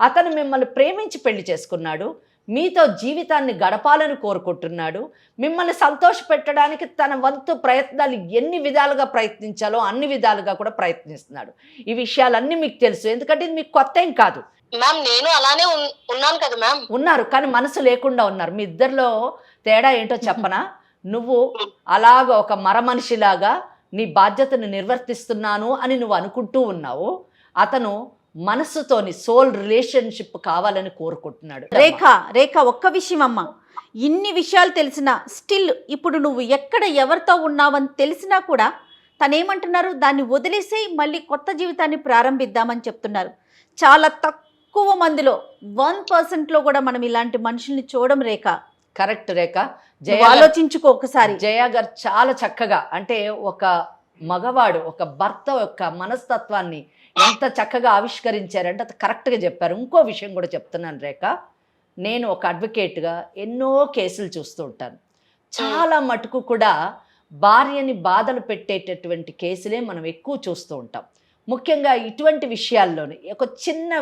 అతను మిమ్మల్ని ప్రేమించి పెళ్లి చేసుకున్నాడు. మీతో జీవితాన్ని గడపాలని కోరుకుంటున్నాడు. మిమ్మల్ని సంతోషపెట్టడానికి తన వంతు ప్రయత్నాలు ఎన్ని విధాలుగా ప్రయత్నించాలో అన్ని విధాలుగా కూడా ప్రయత్నిస్తున్నాడు. ఈ విషయాలన్నీ మీకు తెలుసు, ఎందుకంటే ఇది మీకు కొత్త ఏం కాదు. మ్యామ్ నేను అలానే ఉన్నాను కదా మ్యామ్. ఉన్నారు, కానీ మనసు లేకుండా ఉన్నారు. మీ ఇద్దరిలో తేడా ఏంటో చెప్పనా? నువ్వు అలాగ ఒక మరమనిషిలాగా నీ బాధ్యతను నిర్వర్తిస్తున్నాను అని నువ్వు అనుకుంటూ ఉన్నావు. అతను మనసుతోని సోల్ రిలేషన్షిప్ కావాలని కోరుకుంటున్నాడు. రేఖ ఒక్క విషయం అమ్మ, ఇన్ని విషయాలు తెలిసినా స్టిల్ ఇప్పుడు నువ్వు ఎక్కడ ఎవరితో ఉన్నావని తెలిసినా కూడా తనేమంటున్నారు, దాన్ని వదిలేసి మళ్ళీ కొత్త జీవితాన్ని ప్రారంభిద్దామని చెప్తున్నారు. చాలా తక్కువ మందిలో 1%లో కూడా మనం ఇలాంటి మనుషుల్ని చూడడం. రేఖ కరెక్ట్. రేఖ ఆలోచించుకో ఒకసారి. జయ గారు చాలా చక్కగా, అంటే ఒక మగవాడు, ఒక భర్త యొక్క మనస్తత్వాన్ని ఎంత చక్కగా ఆవిష్కరించారంటే అది కరెక్ట్గా చెప్పారు. ఇంకో విషయం కూడా చెప్తున్నాను రేఖ, నేను ఒక అడ్వకేట్గా ఎన్నో కేసులు చూస్తూ ఉంటాను. చాలా మటుకు కూడా భార్యని బాధలు పెట్టేటటువంటి కేసులే మనం ఎక్కువ చూస్తూ ఉంటాం. ముఖ్యంగా ఇటువంటి విషయాల్లోనే ఒక చిన్న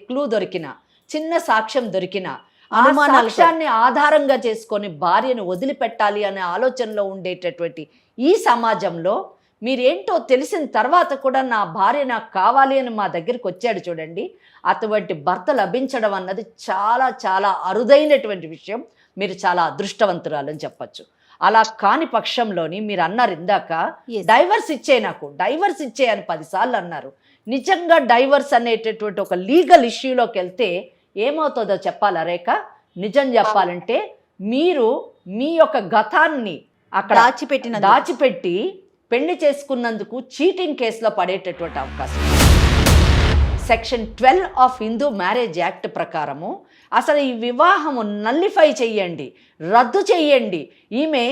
క్లూ దొరికినా, చిన్న సాక్ష్యం దొరికినా, ఆ సాక్ష్యాన్ని ఆధారంగా చేసుకొని భార్యను వదిలిపెట్టాలి అనే ఆలోచనలో ఉండేటటువంటి ఈ సమాజంలో మీరేంటో తెలిసిన తర్వాత కూడా నా భార్య నాకు కావాలి అని మా దగ్గరికి వచ్చాడు చూడండి, అటువంటి భర్త లభించడం అన్నది చాలా చాలా అరుదైనటువంటి విషయం. మీరు చాలా అదృష్టవంతురాలని చెప్పచ్చు. అలా కాని పక్షంలోని మీరు అన్నారు ఇందాక, డైవర్స్ ఇచ్చే, నాకు డైవర్స్ ఇచ్చే అని 10 సార్లు అన్నారు. నిజంగా డైవర్స్ అనేటటువంటి ఒక లీగల్ ఇష్యూలోకి వెళ్తే ఏమవుతుందో చెప్పాలా రేఖ? నిజం చెప్పాలంటే మీరు మీ యొక్క గతాన్ని అక్కడ దాచిపెట్టి పెళ్లి చేసుకున్నందుకు చీటింగ్ కేసులో పడేటటువంటి అవకాశం. Section 12 of Hindu marriage act ప్రకారము అసలు ఈ వివాహము నల్లిఫై చెయ్యండి, రద్దు చెయ్యండి. ఈమె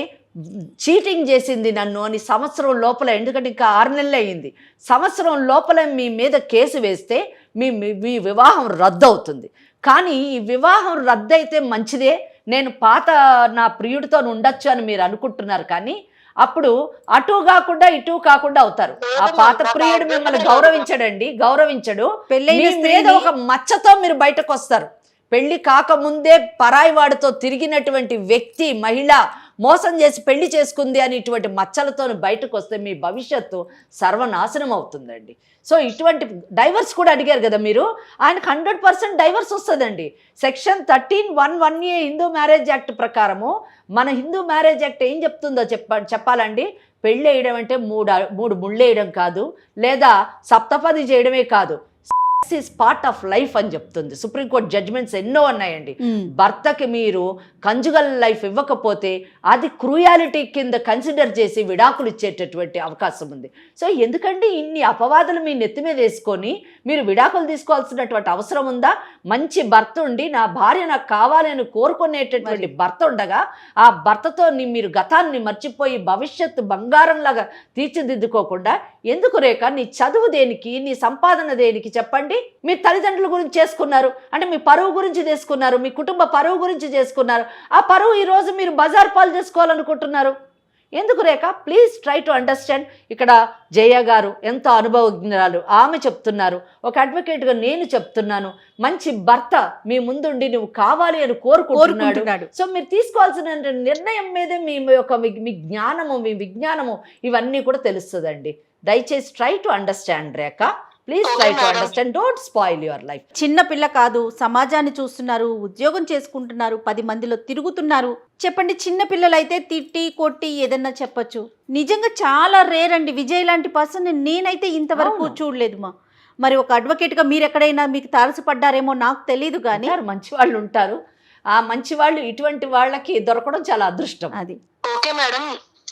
చీటింగ్ చేసింది నన్ను అని సంవత్సరం లోపల, ఎందుకంటే ఇంకా 6 నెలలు అయ్యింది, సంవత్సరం లోపల మీ మీద కేసు వేస్తే మీ వివాహం రద్దు అవుతుంది. కానీ ఈ వివాహం రద్దు అయితే మంచిదే, నేను పాత నా ప్రియుడితో ఉండొచ్చు అని మీరు అనుకుంటున్నారు. కానీ అప్పుడు అటు కాకుండా ఇటు కాకుండా అవుతారు. ఆ పాత ప్రియుడు మిమ్మల్ని గౌరవించడు. మీ మీద ఒక మచ్చతో మీరు బయటకు వస్తారు. పెళ్లి కాకముందే పరాయి వాడితో తిరిగినటువంటి వ్యక్తి, మహిళ మోసం చేసి పెళ్లి చేసుకుంది అని ఇటువంటి మచ్చలతో బయటకు వస్తే మీ భవిష్యత్తు సర్వనాశనం అవుతుందండి. సో ఇటువంటి డైవర్స్ కూడా అడిగారు కదా మీరు, ఆయనకు 100% డైవర్స్ వస్తుందండి. Section 13(1)(1)A Hindu marriage act ప్రకారము, మన హిందూ మ్యారేజ్ యాక్ట్ ఏం చెప్తుందో చెప్పాలండి. పెళ్ళి వేయడం అంటే మూడు ముళ్ళు వేయడం కాదు, లేదా సప్తపది చేయడమే కాదు, ఈజ్ పార్ట్ ఆఫ్ లైఫ్ అని చెప్తుంది. సుప్రీంకోర్టు జడ్జ్మెంట్స్ ఎన్నో ఉన్నాయండి. భర్తకి మీరు కంజుగల్ లైఫ్ ఇవ్వకపోతే అది క్రూయాలిటీ కింద కన్సిడర్ చేసి విడాకులు ఇచ్చేటటువంటి అవకాశం ఉంది. సో ఎందుకండి ఇన్ని అపవాదులు మీ నెత్తి మీద వేసుకొని మీరు విడాకులు తీసుకోవాల్సినటువంటి అవసరం ఉందా? మంచి భర్త ఉండి, నా భార్య నాకు కావాలి అని కోరుకునేటటువంటి భర్త ఉండగా, ఆ భర్తతో మీరు గతాన్ని మర్చిపోయి భవిష్యత్తు బంగారంలాగా తీర్చిదిద్దుకోకుండా ఎందుకు రేఖ? నీ చదువు దేనికి, నీ సంపాదన దేనికి చెప్పండి? మీ తల్లిదండ్రుల గురించి చేసుకున్నారు అంటే మీ పరువు గురించి చేసుకున్నారు, మీ కుటుంబ పరువు గురించి చేసుకున్నారు. ఆ పరువు ఈరోజు మీరు బజార్ పాలు చేసుకోవాలనుకుంటున్నారు. ఎందుకు Rekha? Please try to understand. ఇక్కడ జయ గారు ఎంతో అనుభవజ్ఞురాలు, ఆమె చెప్తున్నారు, ఒక అడ్వకేట్గా నేను చెప్తున్నాను, మంచి భర్త మీ ముందుండి నువ్వు కావాలి అని కోరుకుంటున్నాడు. సో మీరు తీసుకోవాల్సిన నిర్ణయం మీదే మీ యొక్క మీ జ్ఞానము, మీ విజ్ఞానము ఇవన్నీ కూడా తెలుస్తుందండి. దయచేసి try to understand Rekha, please try to understand, don't spoil your life. చిన్న పిల్ల కాదు, సమాజాన్ని చూస్తున్నారు, ఉద్యోగం చేసుకుంటున్నారు, 10 మందిలో తిరుగుతున్నారు. చెప్పండి, చిన్న పిల్లలైతే తిట్టి కొట్టి ఏదన్నా చెప్పచ్చు. నిజంగా చాలా రేర్ అండి విజయ్ లాంటి పర్సన్ నేనైతే ఇంతవరకు చూడలేదు. మరి ఒక అడ్వకేట్గా మీరు ఎక్కడైనా మీకు తారసపడ్డారేమో నాకు తెలియదు, కానీ మంచి వాళ్ళు ఉంటారు. ఆ మంచి వాళ్ళు ఇటువంటి వాళ్ళకి దొరకడం చాలా అదృష్టం. అది ఓకే మేడం,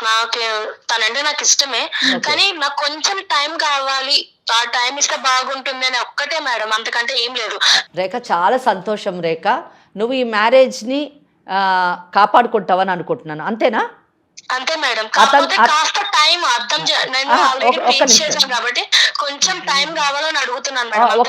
నాకు తనంటే నాకు ఇష్టమే, కానీ నాకు కొంచెం టైం కావాలి, ఆ టైం ఇస్తే బాగుంటుంది అని ఒక్కటే మేడం, అంతకంటే ఏం లేదు. రేఖ, చాలా సంతోషం రేఖ. నువ్వు ఈ మ్యారేజ్ని కాపాడుకుంటావని అనుకుంటున్నాను, అంతేనా? అంతే మేడం, కాకపోతే కాస్త టైం అర్థం నేను ఆల్రెడీ ఫేస్ చేశాను కాబట్టి కొంచెం టైం కావాలని అడుగుతున్నాను మేడం.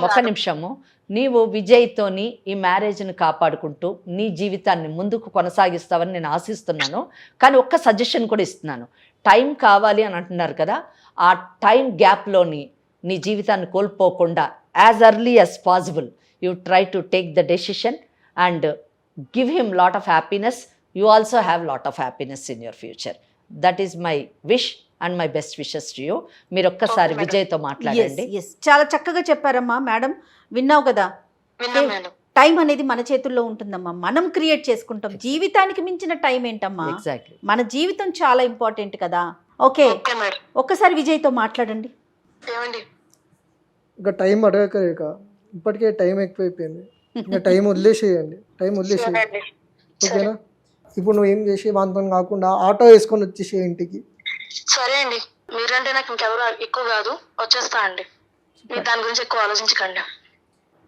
ఒక్క నిమిషము. నీవు విజయ్తోని ఈ మ్యారేజ్ని కాపాడుకుంటూ నీ జీవితాన్ని ముందుకు కొనసాగిస్తావని నేను ఆశిస్తున్నాను. కానీ ఒక్క సజెషన్ కూడా ఇస్తున్నాను. టైం కావాలి అని అంటున్నారు కదా, ఆ టైం గ్యాప్లోని నీ జీవితాన్ని కోల్పోకుండా as early as possible you try to take the decision and give him lot of happiness. You also have lot of happiness in your future. That is my wish and my best wishes to you. మీరు ఒక్కసారి విజయ్తో మాట్లాడండి. yes చాలా చక్కగా చెప్పారమ్మా madam, విన్నావు కదా. విన్నాను madam. Time అనేది మన చేతుల్లో ఉంటుందమ్మా, మనం క్రియేట్ చేసుకుంటాం. జీవితానికి మించిన టైం ఏంటమ్మా, ఎగ్జాక్ట్లీ మన జీవితం చాలా ఇంపార్టెంట్ కదా. Okay, okay madam. ఒక్కసారి విజయ్తో మాట్లాడండి. ఏమండి ఇంకా టైం అడగక రేఖ, ఇప్పటికే టైం ఎక్కువైపోయింది. ఇంకా టైం వదిలేసేయండి, టైం వదిలేసేయండి, సరే అండి. ఓకేనా? ఇప్పుడు నువ్వు ఏం చేసి వాంతో కాకుండా ఆటో వేసుకొని వచ్చేసే ఇంటికి. సరే అండి, మీరంటే నాకు ఇంకెవరు ఎక్కువ కాదు, వచ్చేస్తా అండి. మీరు దాని గురించి ఎక్కువ ఆలోచించకండి,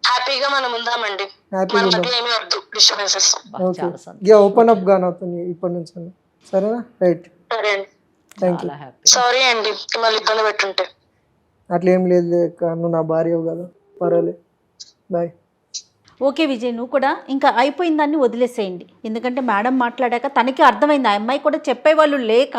హ్యాపీగా మనం ఉందామండి. హ్యాపీగా మన ఉందాం. మధ్య ఏమీ వద్దు డిస్టర్బెన్సెస్. ఓకే, చాలా సంతోషం. ఇక ఓపెన్ అప్ గా నాతో ఇప్పటి నుంచి, సరేనా? రైట్, సరే అండి, థ్యాంక్ యూ. చాలా హ్యాపీ. సారీ అండి మిమ్మల్ని ఇబ్బంది పెట్టుంటే. అట్లా ఏం లేదు లేక, నువ్వు నా భార్య కదా, పర్వాలేదు. బాయ్. ఓకే విజయ్, నువ్వు కూడా ఇంకా అయిపోయిన దాన్ని వదిలేసేయండి. ఎందుకంటే మేడం మాట్లాడాక తనకి అర్థమైంది, ఆ అమ్మాయి కూడా చెప్పేవాళ్ళు లేక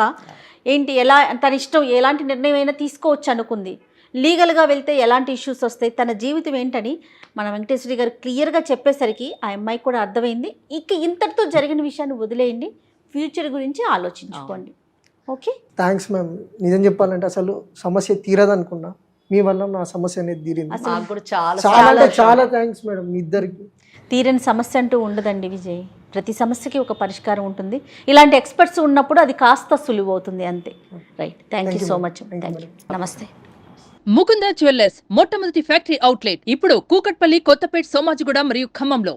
ఏంటి ఎలా తన ఇష్టం ఎలాంటి నిర్ణయం అయినా తీసుకోవచ్చు అనుకుంది. లీగల్గా వెళ్తే ఎలాంటి ఇష్యూస్ వస్తాయి, తన జీవితం ఏంటని మన వెంకటేశ్వరి గారు క్లియర్గా చెప్పేసరికి ఆ అమ్మాయి కూడా అర్థమైంది. ఇక ఇంతటితో జరిగిన విషయాన్ని వదిలేయండి, ఫ్యూచర్ గురించి ఆలోచించుకోండి. Okay, thanks ma'am. నిజం చెప్పాలంటే అసలు సమస్య తీరదనుకున్నా, మీ వల్ల నా సమస్య అనేది తీరింది. నాకు కూడా చాలా చాలా అంటే చాలా థ్యాంక్స్ మేడం, మీ ఇద్దరికి. తీరని సమస్య అంటూ ఉండదండి విజయ్, ప్రతి సమస్యకి ఒక పరిష్కారం ఉంటుంది. ఇలాంటి ఎక్స్పర్ట్స్ ఉన్నప్పుడు అది కాస్త సులువు అవుతుంది, అంతే. Right, thank you so much. Thank you, నమస్తే. ముకుంద జ్యువెల్లర్స్ మొట్టమొదటి ఫ్యాక్టరీ అవుట్లెట్ ఇప్పుడు కూకట్పల్లి, కొత్తపేట్, సోమాజిగూడ మరియు ఖమ్మంలో.